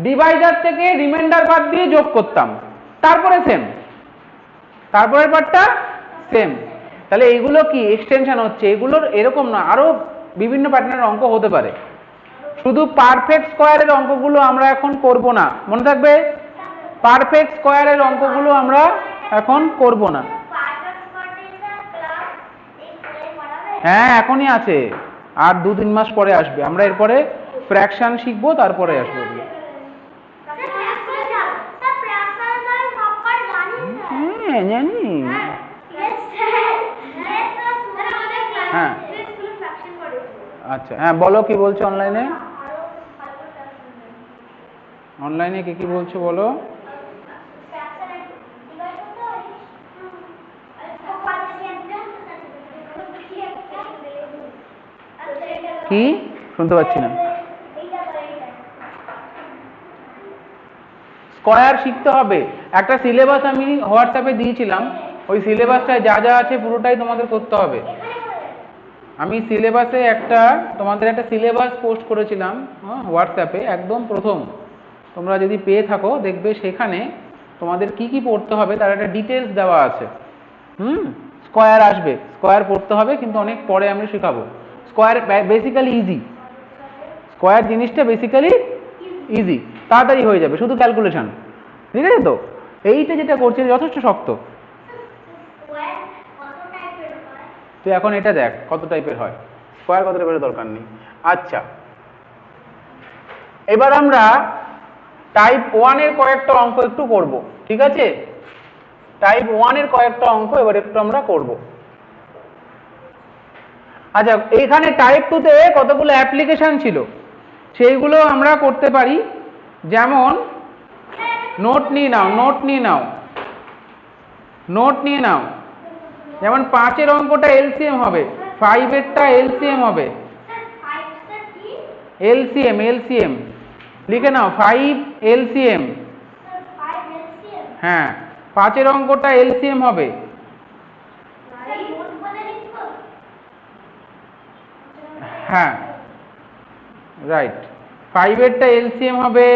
ডিভাইডার থেকে রিমাইন্ডার বাদ দিয়ে যোগ করতাম, তারপরে সেম, তারপরের পার্টটা সেম। তাহলে এইগুলো কি এক্সটেনশন হচ্ছে, এগুলোর এরকম না, আরো বিভিন্ন প্যাটার্নের অঙ্ক হতে পারে। শুধু পারফেক্ট স্কয়ারের অঙ্কগুলো আমরা এখন করব না, মনে থাকবে? পারফেক্ট স্কয়ারের অঙ্কগুলো আমরা এখন করব না। হ্যাঁ এখনই আছে, আর 2-3 মাস পরে আসবে। আমরা এরপরে ফ্র্যাকশন শিখবো, তারপরে আসবে। হ্যাঁ জানি। হ্যাঁ আচ্ছা, হ্যাঁ বলো কি বলছো? অনলাইনে কি বলছো বলো? কি শুনতে পাচ্ছি না। স্কয়ার শিখতে হবে। একটা সিলেবাস আমি হোয়াটসঅ্যাপে দিয়েছিলাম, ওই সিলেবাসটায় যা যা আছে পুরোটাই তোমাদের করতে হবে। আমি সিলেবাসে তোমাদের একটা সিলেবাস পোস্ট করেছিলাম হোয়াটসঅ্যাপে, একদম প্রথম। তোমরা যদি পেয়ে থাকো দেখবে সেখানে তোমাদের কি কি পড়তে হবে তার একটা ডিটেলস দেওয়া আছে। স্কয়ার আসবে, স্কয়ার পড়তে হবে, কিন্তু অনেক পরে আমি শেখাবো। স্কয়ার বেসিক্যালি ইজি, স্কয়ার জিনিসটা বেসিক্যালি ইজি, তাড়াতাড়ি হয়ে যাবে, শুধু ক্যালকুলেশন। ঠিক আছে তো? এইটা যেটা করছে যথেষ্ট শক্ত। তুই এখন এটা দেখ কত টাইপের হয়, স্কয়ার কত টাইপের দরকার নেই। আচ্ছা, এবার আমরা টাইপ 1 এর কয়েকটা অঙ্ক একটু করব, ঠিক আছে? টাইপ 1 এর কয়েকটা অঙ্ক এবার একটু আমরা করব। আচ্ছা, এইখানে টাইপ 2 তে কতগুলো অ্যাপ্লিকেশন ছিল সেইগুলো আমরা করতে পারি। যেমন নোট নিয়ে নাও। যেমন 5 এর অঙ্কটা এলসিএম হবে, 5 এরটা এলসিএম হবে। এলসিএম লিখে নাও, 5 এলসিএম। হ্যাঁ 5 এর অঙ্কটা এলসিএম হবে। হ্যাঁ রাইট, 5 এরটা এলসিএম হবে।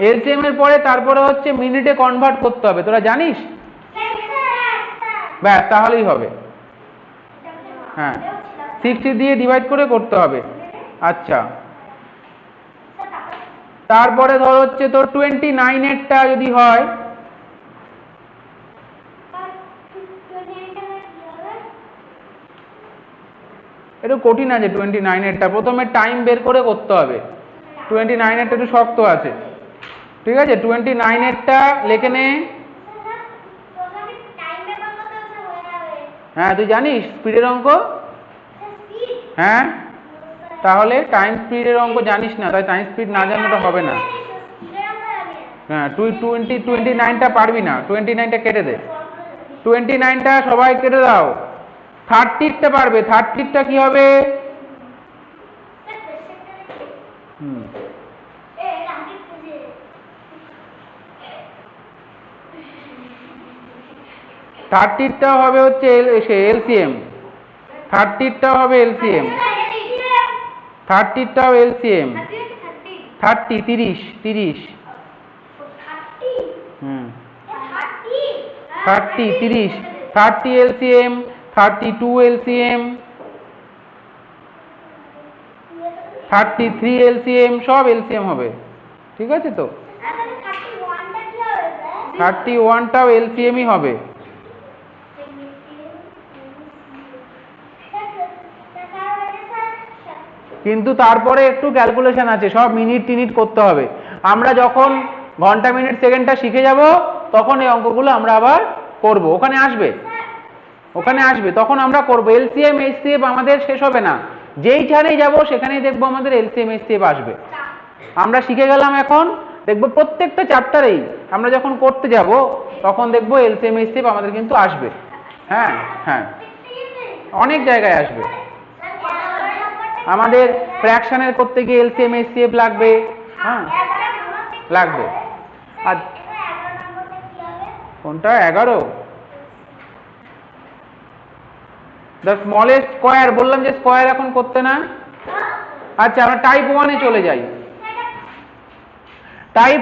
এলসিএম এর পরে তারপরে হচ্ছে মিনিটে কনভার্ট করতে হবে, তোরা জানিস? ব্যাস তাহলেই হবে। হ্যাঁ 60 দিয়ে ডিভাইড করে করতে হবে। আচ্ছা, তারপরে ধর হচ্ছে তোর 29 এরটা যদি হয়, একটু কঠিন আছে 29 এরটা, প্রথমে টাইম বের করে করতে হবে। 29 এরটা একটু শক্ত আছে, ঠিক আছে? 29 এরটা লিখে নে। হ্যাঁ তুই জানিস স্পিডের অঙ্ক? হ্যাঁ তাহলে টাইম স্পিডের অঙ্ক জানিস না, তাই টাইম স্পিড না জানলে হবে না। হ্যাঁ তুই 29টা পারবি না, 29টা কেটে দে, 29টা সবাই কেটে দাও। 30টা পারবে, 30টা কি হবে? হুম 30টা হবে হচ্ছে এলসিএম, 30টাও হবে এলসিএম, 30টাও এলসিএম, 30 হুম 30 এলসিএম, 32 এলসিএম, 33 এলসিএম, সব এলসিএম হবে। ঠিক আছে তো? 31টাও এলসিএমই হবে। কিন্তু তারপরে একটু ক্যালকুলেশন আছে, সব মিনিট টিনিট করতে হবে। আমরা যখন ঘন্টা মিনিট সেকেন্ডটা শিখে যাব তখন এই অঙ্কগুলো আমরা আবার করব, ওখানে আসবে তখন আমরা করব। এলসিএম এইচসিএফ আমাদের শেষ হবে না, যেইখানেই যাব সেখানেই দেখবো আমাদের এলসিএম এইচসিএফ আসবে। আমরা শিখে গেলাম, এখন দেখবো প্রত্যেকটা চ্যাপ্টারেই আমরা যখন করতে যাব তখন দেখবো এলসিএম এইচসিএফ আমাদের কিন্তু আসবে। হ্যাঁ হ্যাঁ অনেক জায়গায় আসবে। আমাদের ফ্র্যাকশনের করতে গিয়ে এলসিএম এইচসিএফ লাগবে। হ্যাঁ লাগবে। আর কোনটা 11? দ্য স্মলেস্ট স্কোয়ার, বললাম যে স্কোয়ার এখন করতে না। আচ্ছা আমরা টাইপ 1-এ চলে যাই। টাইপ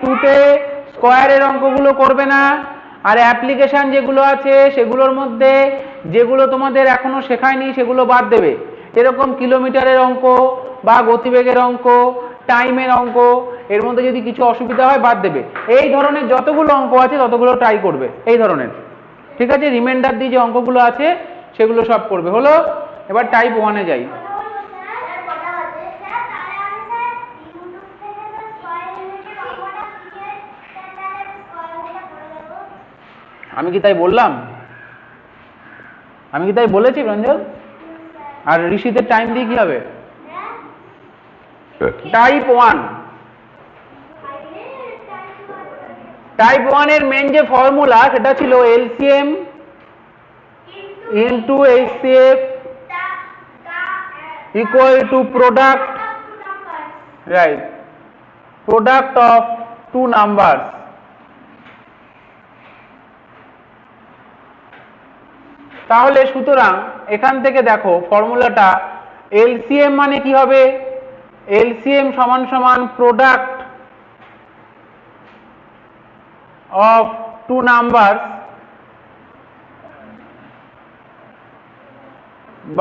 2-তে স্কোয়ারের অঙ্কগুলো করবে না। আর অ্যাপ্লিকেশন যেগুলো আছে সেগুলোর মধ্যে যেগুলো তোমাদের এখনো শেখায়নি সেগুলো বাদ দেবে। এরকম কিলোমিটারের অঙ্ক বা গতিবেগের অঙ্ক, টাইমের অঙ্ক, এর মধ্যে যদি কিছু অসুবিধা হয় বাদ দেবে। এই ধরনের যতগুলো অঙ্ক আছে ততগুলো ট্রাই করবে এই ধরনের। ঠিক আছে, রিমাইন্ডার দিয়ে যে অঙ্কগুলো আছে সেগুলো সব করবে। হলো, এবার টাইপ 1-এ যাই। আমি কি তাই বললাম? আমি কি তাই বলেছি রঞ্জন? আর ঋষিদের টাইম দিয়ে কি হবে? টাইপ 1 এর মেন যে ফর্মুলা সেটা ছিল LCM into HCF equal to product, right, product of two numbers. তাহলে সুতরাং এখান থেকে দেখো ফর্মুলাটা, এলসিএম মানে কি হবে? এলসিএম সমান সমান product of two numbers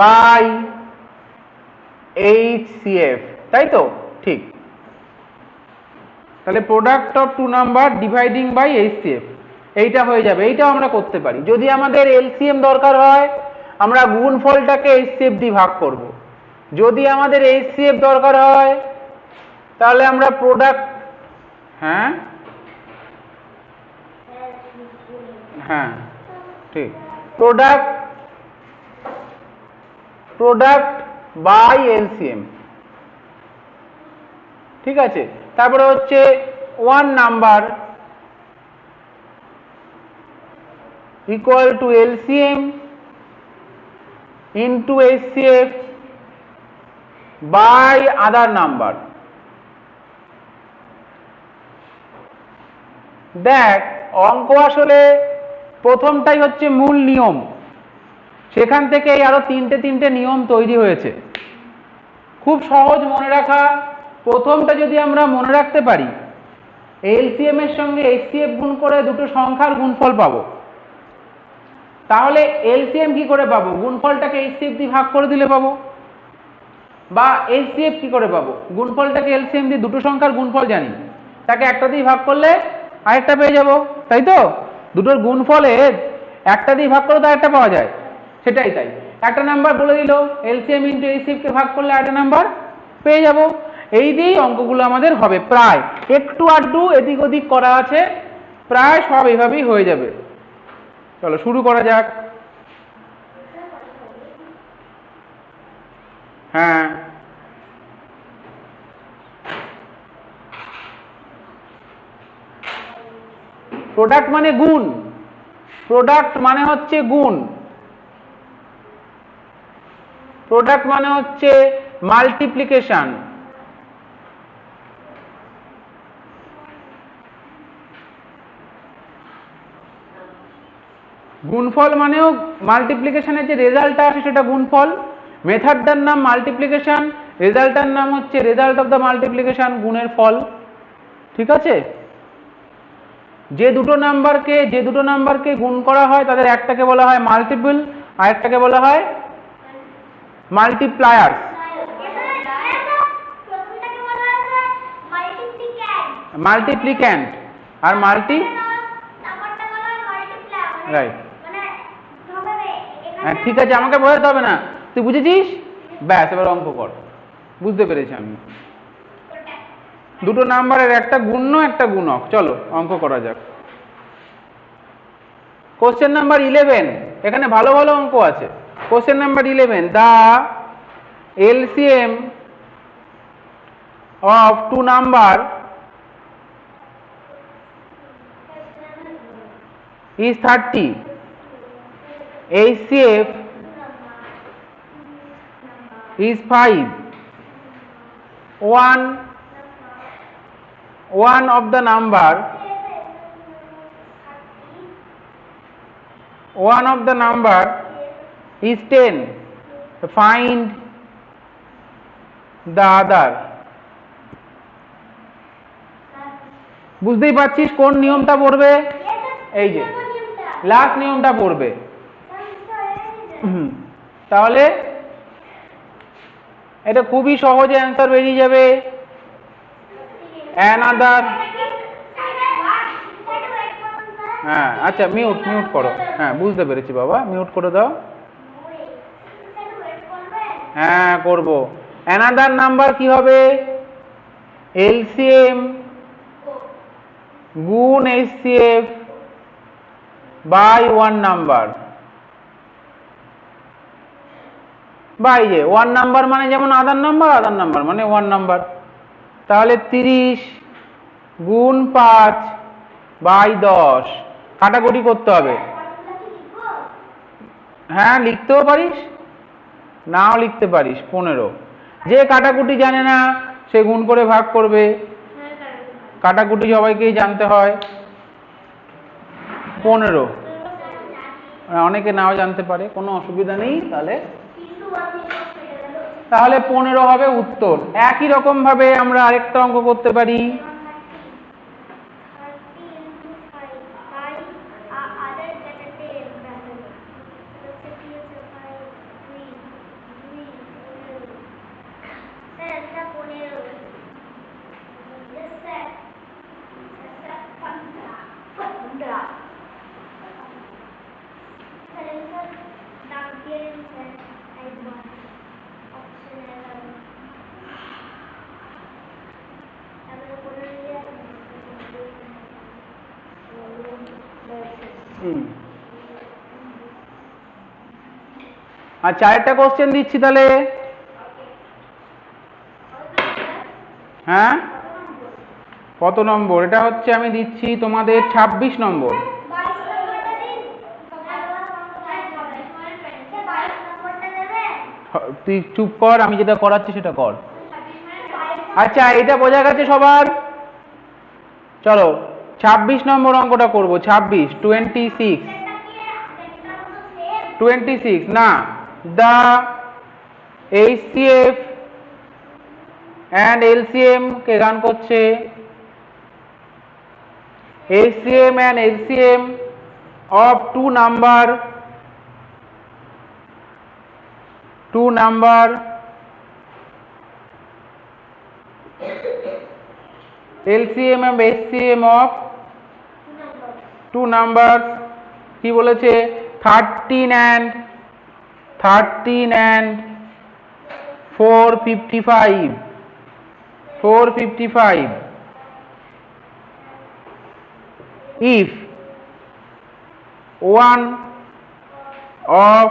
by HCF, তাই তো? ঠিক। তাহলে product of two number dividing by HCF, এইটা হয়ে যাবে। এইটাও আমরা করতে পারি। যদি আমাদের এলসিএম দরকার হয় আমরা গুণফলটাকে এইচসিএফ দিয়ে ভাগ করব। যদি আমাদের এইচসিএফ দরকার হয় তাহলে আমরা প্রোডাক্ট, হ্যাঁ হ্যাঁ ঠিক, প্রোডাক্ট বাই এলসিএম। ঠিক আছে, তারপরে হচ্ছে 1 number equal to LCM into HCF by other number। দেখ অঙ্ক আসলে প্রথমটাই হচ্ছে মূল নিয়ম, সেখান থেকে আরো তিনটে নিয়ম তৈরি হয়েছে, খুব সহজ মনে রাখা। প্রথমটা যদি আমরা মনে রাখতে পারি, এলসিএম এর সঙ্গে এইচসিএফ গুণ করে দুটো সংখ্যার গুণফল পাবো। তাহলে এলসিএম কি করে পাবো? গুণফলটাকে এইচসিএফ দিয়ে ভাগ করে দিলে পাবো। বা এইচসিএফ কি করে পাবো? গুণফলটাকে এলসিএম দিয়ে দুটো সংখ্যার গুণফল জানি, তাকে একটা দিয়ে ভাগ করলে আরেকটা পেয়ে যাবো, তাই তো? দুটোর গুণফলে একটা দিয়ে ভাগ করলে তো আরেকটা পাওয়া যায়, সেটাই তাই। একটা নাম্বার বলে দিল, এলসিএম ইন্টু এইচসিএফ কে ভাগ করলে আরেকটা নাম্বার পেয়ে যাবো। এই দিয়েই অঙ্কগুলো আমাদের হবে। প্রায় একটু আধটু এদিক ওদিক করা আছে, প্রায় সব এইভাবেই হয়ে যাবে। চলো শুরু করা যাক। হ্যাঁ, প্রোডাক্ট মানে গুণ, প্রোডাক্ট মানে হচ্ছে গুণ, প্রোডাক্ট মানে হচ্ছে মাল্টিপ্লিকেশন। গুণফল মানেও মাল্টিপ্লিকেশনের যে রেজাল্টটা আসে সেটা গুণফল। মেথডটার নাম মাল্টিপ্লিকেশন, রেজাল্টটার নাম হচ্ছে রেজাল্ট অফ দ্য মাল্টিপ্লিকেশন, গুণের ফল। ঠিক আছে? যে দুটো নাম্বারকে গুণ করা হয় তাদের একটাকে বলা হয় মাল্টিপল আর একটাকে বলা হয় মাল্টিপ্লায়ার। মাল্টিপ্লিক্যান্ট আর রাইট। ঠিক আছে, আমাকে বোঝাতে হবে না, তুই বুঝেছিস? ব্যাস, এবার অঙ্ক কর। বুঝতে পেরেছি আমি। দুটো নাম্বারের একটা গুণ্য একটা গুণক। চলো অঙ্ক করা যাক। কোশ্চেন নাম্বার 11, এখানে ভালো ভালো অঙ্ক আছে। Question number 11, the LCM of two number is 30. HCF is 5. One of the number is 10. Find the other. বুঝতেই পারছিস কোন নিয়মটা পড়বে? এই যে লাস্ট নিয়মটা পড়বে। তাহলে এটা খুবই সহজে অ্যান্সার বেরিয়ে যাবে। অ্যানাদার, হ্যাঁ আচ্ছা, মিউট করো। হ্যাঁ বুঝতে পেরেছি বাবা, মিউট করে দাও। হ্যাঁ করব। অ্যানাদার নাম্বার কি হবে? এলসিএম গুণ HCF by one number. By যে ওয়ান নাম্বার মানে যেমন আদার নাম্বার মানে ওয়ান নাম্বার। তাহলে 30 গুণ 5 বাই 10। কাটাকুটি করতে হবে। হ্যাঁ লিখতেও পারিস, নাও লিখতে পারিস। 15। যে কাটাকুটি জানে না সে গুণ করে ভাগ করবে। কাটাকুটি সবাইকেই জানতে হয়। 15, অনেকে নাও জানতে পারে, কোনো অসুবিধা নেই। তাহলে 15 হবে উত্তর। একই রকম ভাবে আমরা আরেকটা অঙ্ক করতে পারি। আচ্ছা আরেকটা কোশ্চেন দিচ্ছি তাহলে। হ্যাঁ কত নম্বর? এটা হচ্ছে আমি দিচ্ছি তোমাদের 26 নম্বর। তুই চুপ কর, আমি যেটা করাচ্ছি সেটা কর। আচ্ছা এটা বোঝা গেছে সবার? চলো 26 নম্বর অঙ্কটা করব। 26 না, the HCF and LCM কে গান করছে। HCM and LCM of two number LCM and HCM of two numbers কি বলেছে? 13 and 455 if one of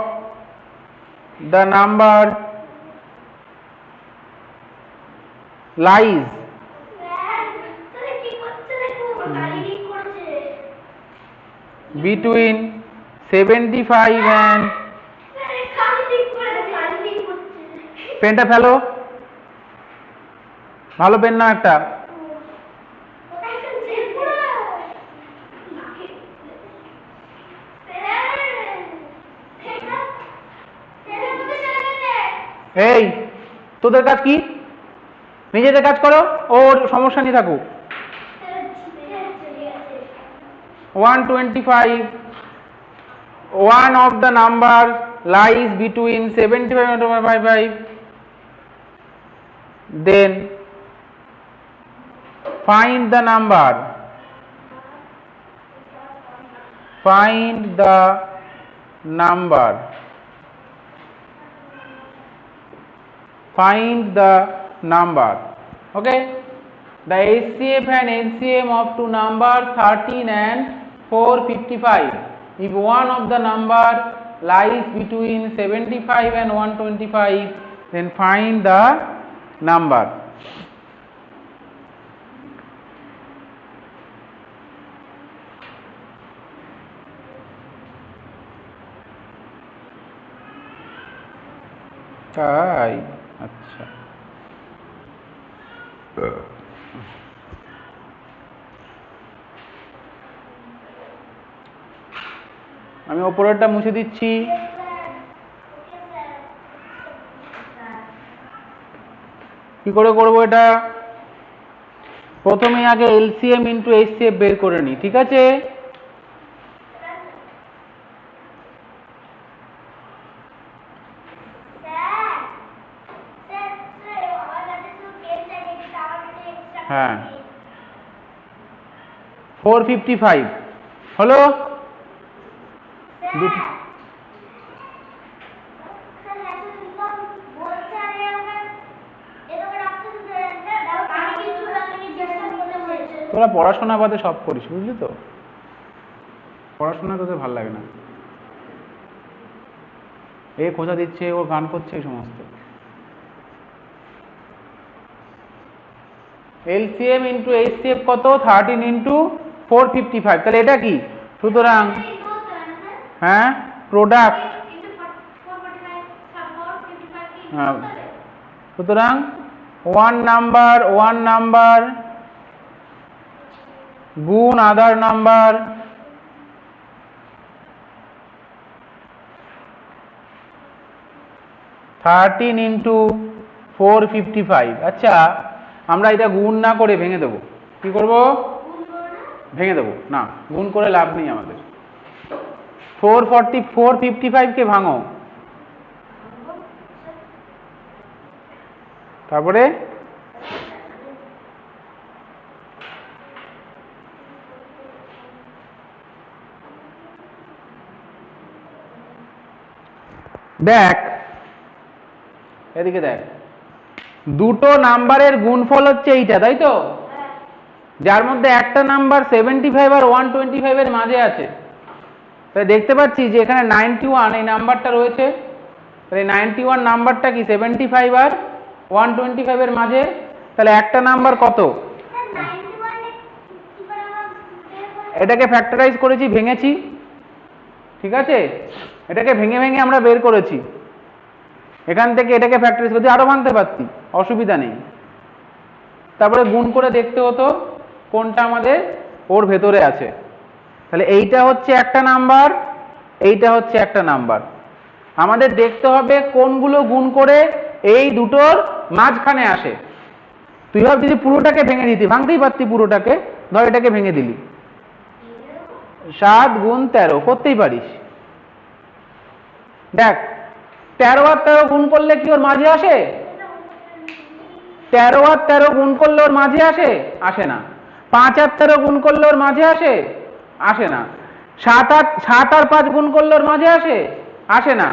the number lies between 75 and পেনটা ফেলো, ভালো পেন না একটা। এই তোদের কাজ কি? নিজেদের কাজ করো, ওর সমস্যা নিয়ে থাকুক। 125, one of the number lies between 75 and 155, then find the number, find the number, find the number. Okay, the HCF and LCM of two numbers 13 and 455. If one of the number lies between 75 and 125, then find the number. তাই, আচ্ছা, আমি ওপরেরটা মুছে দিচ্ছি। কি করে করবো এটা? প্রথমে আগে এলসিএম ইন্টু এইচসিএফ বের করে নি, ঠিক আছে? হ্যাঁ, 455 হলো। তোরা পড়াশোনা বাদে সব করিস, বুঝলি তো? পড়াশোনা তোদের ভালো লাগে না, এ খোঁজা দিচ্ছে, ও গান করছে, এই সমস্ত। এলসিএম ইন্টু এইচসিএফ কত? 13 ইন্টু 455, তাহলে এটা কি? সুতরাং হ্যাঁ, প্রোডাক্ট, সুতরাং ওয়ান নাম্বার গুণ আদার নাম্বার, থার্টিন ইন্টু 455। আচ্ছা, আমরা এটা গুণ না করে ভেঙে দেবো। কি করব? ভেঙে দেবো না, গুণ করে লাভ নেই আমাদের। 455 কে ভাঙো, তারপরে দেখ, এদিকে দেখ, দুটো নাম্বারের গুণফল হচ্ছে এইটা, তাই তো? যার মধ্যে একটা নাম্বার 75 আর 125 এর মাঝে আছে। তাই দেখতে পাচ্ছি যে এখানে 91 এই নাম্বারটা রয়েছে। তাহলে 91 নাম্বারটা কি 75 আর 125 এর মাঝে? তাহলে একটা নাম্বার কত? এটাকে ফ্যাক্টরাইজ করেছি, ভেঙেছি, ঠিক আছে? এটাকে ভেঙে ভেঙে আমরা বের করেছি। এখান থেকে এটাকে ফ্যাক্টরাইজ করতে আরো ভাঙতে পারতি, অসুবিধা নেই। তারপরে গুণ করে দেখতে হতো কোনটা আমাদের ওর ভেতরে আছে। তাহলে এইটা হচ্ছে একটা নাম্বার, এইটা হচ্ছে একটা নাম্বার। আমাদের দেখতে হবে কোনগুলো গুণ করে এই দুটোর মাঝখানে আসে। তুই ভাব যদি পুরোটাকে ভেঙে দিতি, ভাঙতেই পারতি পুরোটাকে, ধর এটাকে ভেঙে দিলি, 7 গুণ 13 করতেই পারিস। দেখ, 13 আর 13 গুণ করলে কি ওর মাঝে আসে? 13 আর 13 গুণ করলে ওর মাঝে আসে? আসে না। 5 আর 13 গুণ করলে ওর মাঝে আসে? আসে না। 7 আর 5 গুণ করলে ওর মাঝে আসে? আসে না।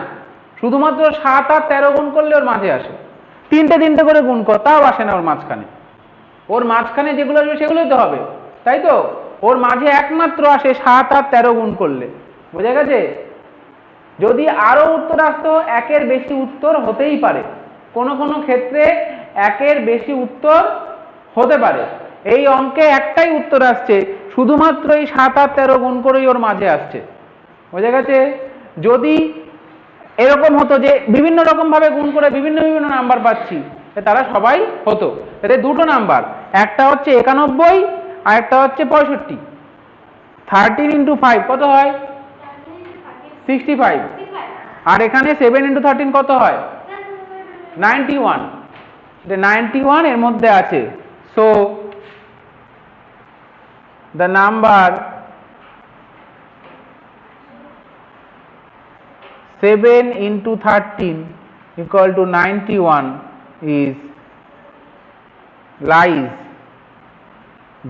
শুধুমাত্র 7 আর 13 গুণ করলে ওর মাঝে আসে। তিনটে করে গুণ কর, তাও আসে না ওর মাঝখানে। ওর মাঝখানে যেগুলো আসবে সেগুলোই তো হবে, তাই তো? ওর মাঝে একমাত্র আসে 7 আর 13 গুণ করলে। বোঝা গেছে? যদি আরো উত্তর আসতো, একের বেশি উত্তর হতেই পারে, কোনো কোনো ক্ষেত্রে একের বেশি উত্তর হতে পারে। এই অঙ্কে একটাই উত্তর আসছে, শুধুমাত্র এই 7 আর 13 গুণ করেই ওর মাঝে আসছে। বোঝা গেছে? যদি এরকম হতো যে বিভিন্ন রকম ভাবে গুণ করে বিভিন্ন বিভিন্ন নাম্বার পাচ্ছি, তারা সবাই হতো। এতে দুটো নাম্বার, একটা হচ্ছে 91 আর একটা হচ্ছে 65। 13 ইন্টু 5 কত হয়? 65। আর এখানে 7 ইন্টু 13 কত হয়? 91। 91 এর মধ্যে আছে। So the number 7 into 13 equal to 91 is lies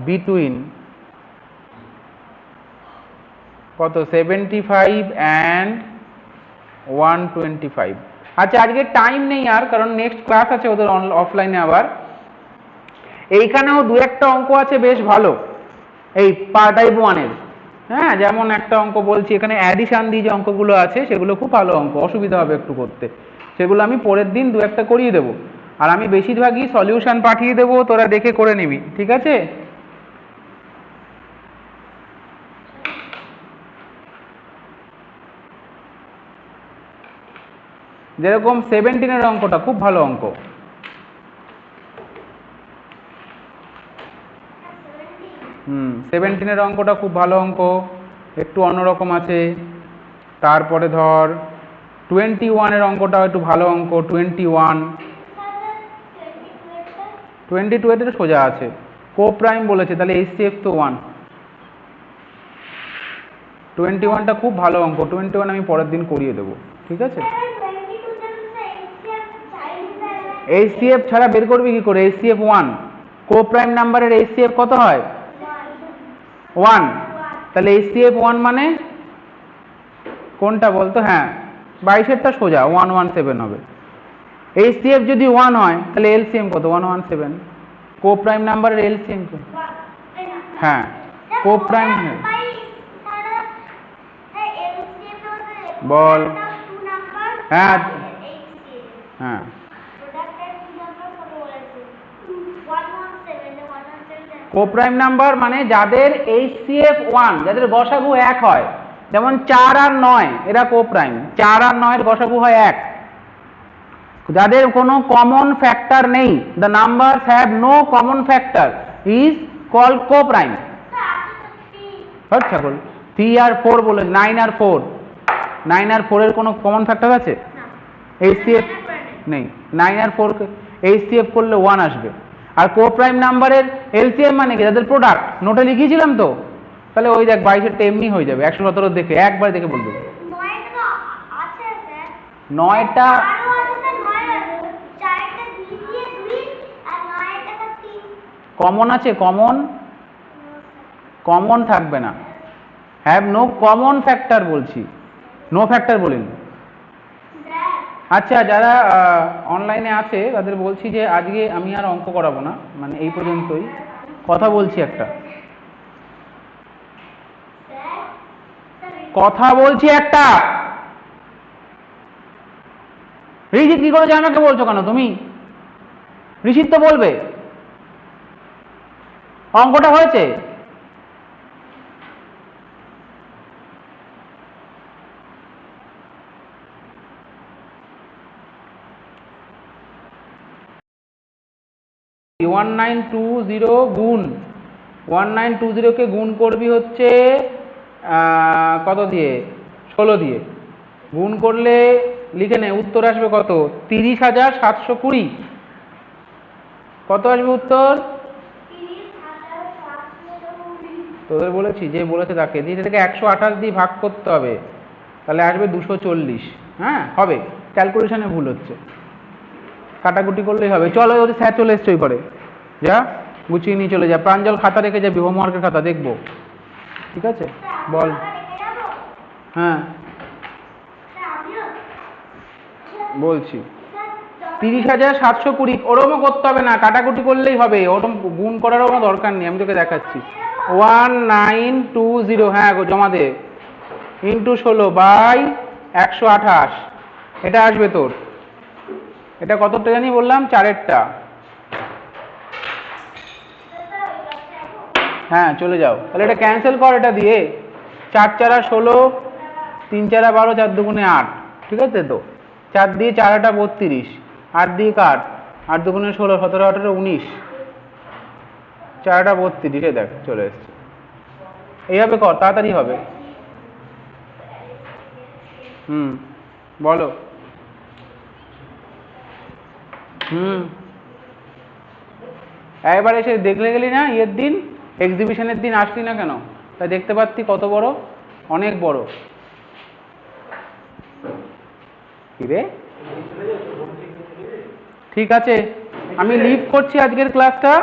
between কত 75 and 125। আচ্ছা, আজকে টাইম নেই আর, কারণ নেক্সট ক্লাস আছে ওদের অফলাইনে। আবার এইখানেও দু একটা অঙ্ক আছে বেশ ভালো, এই টাইপ 1 এর। হ্যাঁ, যেমন একটা অঙ্ক বলছি, এখানে অ্যাডিশন দিয়ে যে অঙ্কগুলো আছে সেগুলো খুব ভালো অঙ্ক, অসুবিধা হবে একটু করতে, সেগুলো আমি পরের দিন দু একটা করিয়ে দেবো। আর আমি বেশিরভাগই সলিউশন পাঠিয়ে দেবো, তোরা দেখে করে নিবি, ঠিক আছে? যেরকম 17 এর অঙ্কটা খুব ভালো অঙ্ক। 17 এর অঙ্কটা খুব ভালো অঙ্ক, একটু অন্যরকম আছে। তারপরে ধর 21 এর অঙ্কটা একটু ভালো অঙ্ক। 22 এর সোজা আছে, কো প্রাইম বলেছে, তাহলে HCF তো 1। 21টা খুব ভালো অঙ্ক, 21 আমি পরের দিন করিয়ে দেবো, ঠিক আছে? HCF ছাড়া বের করবি কি করে? HCF 1, কো প্রাইম নাম্বারের HCF কত হয়? 1। তাহলে HCF 1 মানে কোনটা বলতো? হ্যাঁ, 22এরটা সোজা 117 হবে। HCF যদি 1 হয় তাহলে LCM কত? 117। কো প্রাইম নাম্বারের LCM কত? হ্যাঁ, কো প্রাইম। বল। হ্যাঁ হ্যাঁ, কো প্রাইম নাম্বার মানে যাদের HCF 1, যাদের গসাগু 1 হয়, যেমন 4 আর 9, এরা কো প্রাইম। 4 আর 9 এর গসাগু হয় 1। যাদের কোনো কমন ফ্যাক্টর নেই, the numbers have no common factor is called co-prime। আচ্ছা, বল 3 আর 4 বলে, 9 আর 4, 9 আর 4 এর কোনো কমন ফ্যাক্টর আছে? HCF নেই। 9 আর 4 HCF করলে 1 আসবে। আর কো প্রাইম নাম্বারের LCM মানে কি? যাদের প্রোডাক্ট, নোটে লিখিয়েছিলাম তো। তাহলে ওই দেখ 22-এরটা এমনি হয়ে যাবে, 117 দেখে একবার দেখে বলবে। 9টা কমন আছে, কমন থাকবে না। হ্যাভ নো কমন ফ্যাক্টর বলছি, নো ফ্যাক্টর বলিনি। আচ্ছা, যারা অনলাইনে আছে তাদের বলছি যে আজকে আমি আর অঙ্ক করাবো না, মানে এই পর্যন্তই। কথা বলছি একটা, কথা বলছি একটা। ঋষিত কি করে আমাকে বলছো কেন তুমি? ঋষিত তো বলবে অঙ্কটা হয়েছে। কে 1920 গুণ করবি হচ্ছে কত দিয়ে? 16 দিয়ে। গুণ করলে লিখে নে, উত্তর আসবে কত? 30,720। কত আসবে উত্তর? তোদের বলেছি, যে বলেছে তাকে দিয়ে থেকে 128 দিয়ে ভাগ করতে হবে, তাহলে আসবে 240। হ্যাঁ, হবে, ক্যালকুলেশনে ভুল হচ্ছে, কাটাকুটি করলেই হবে। চলো, ওদের স্যার চলে এসছে, ওই করে যা গুছিয়ে নিয়ে চলে যা। প্রাঞ্জল খাতা রেখে যাবি, হোমওয়ার্কের খাতা দেখবো, ঠিক আছে? বল। হ্যাঁ বলছি, 30,720। ওরমও করতে হবে না, কাটাকুটি করলেই হবে, ওরম গুণ করারও কোনো দরকার নেই, আমি তোকে দেখাচ্ছি। 1920। হ্যাঁ গো, জমা দে। ইন্টু 16 বাই 128, এটা আসবে তোর। এটা কতটা জানি বললাম, 4-এরটা। হ্যাঁ চলে যাও, তাহলে এটা ক্যান্সেল কর এটা দিয়ে। 4×4 16, 3×4 12, 4×2 8, ঠিক আছে তো? 4 দিয়ে 4×8 32, 8 দিয়ে কাট, 8×2 16, 17 18 19, 4×8 32, এ দেখ চলে এসছে। এইভাবে কর, তাড়াতাড়ি হবে। বলো। একবার এসে দেখলে গেলি না ইয়ের দিন, এক্সিবিশনের দিন আসলি না কেন? তা দেখতে পাচ্ছি কত বড়, অনেক বড়। কি রে? ঠিক আছে, আমি লিভ করছি আজকের ক্লাসটা।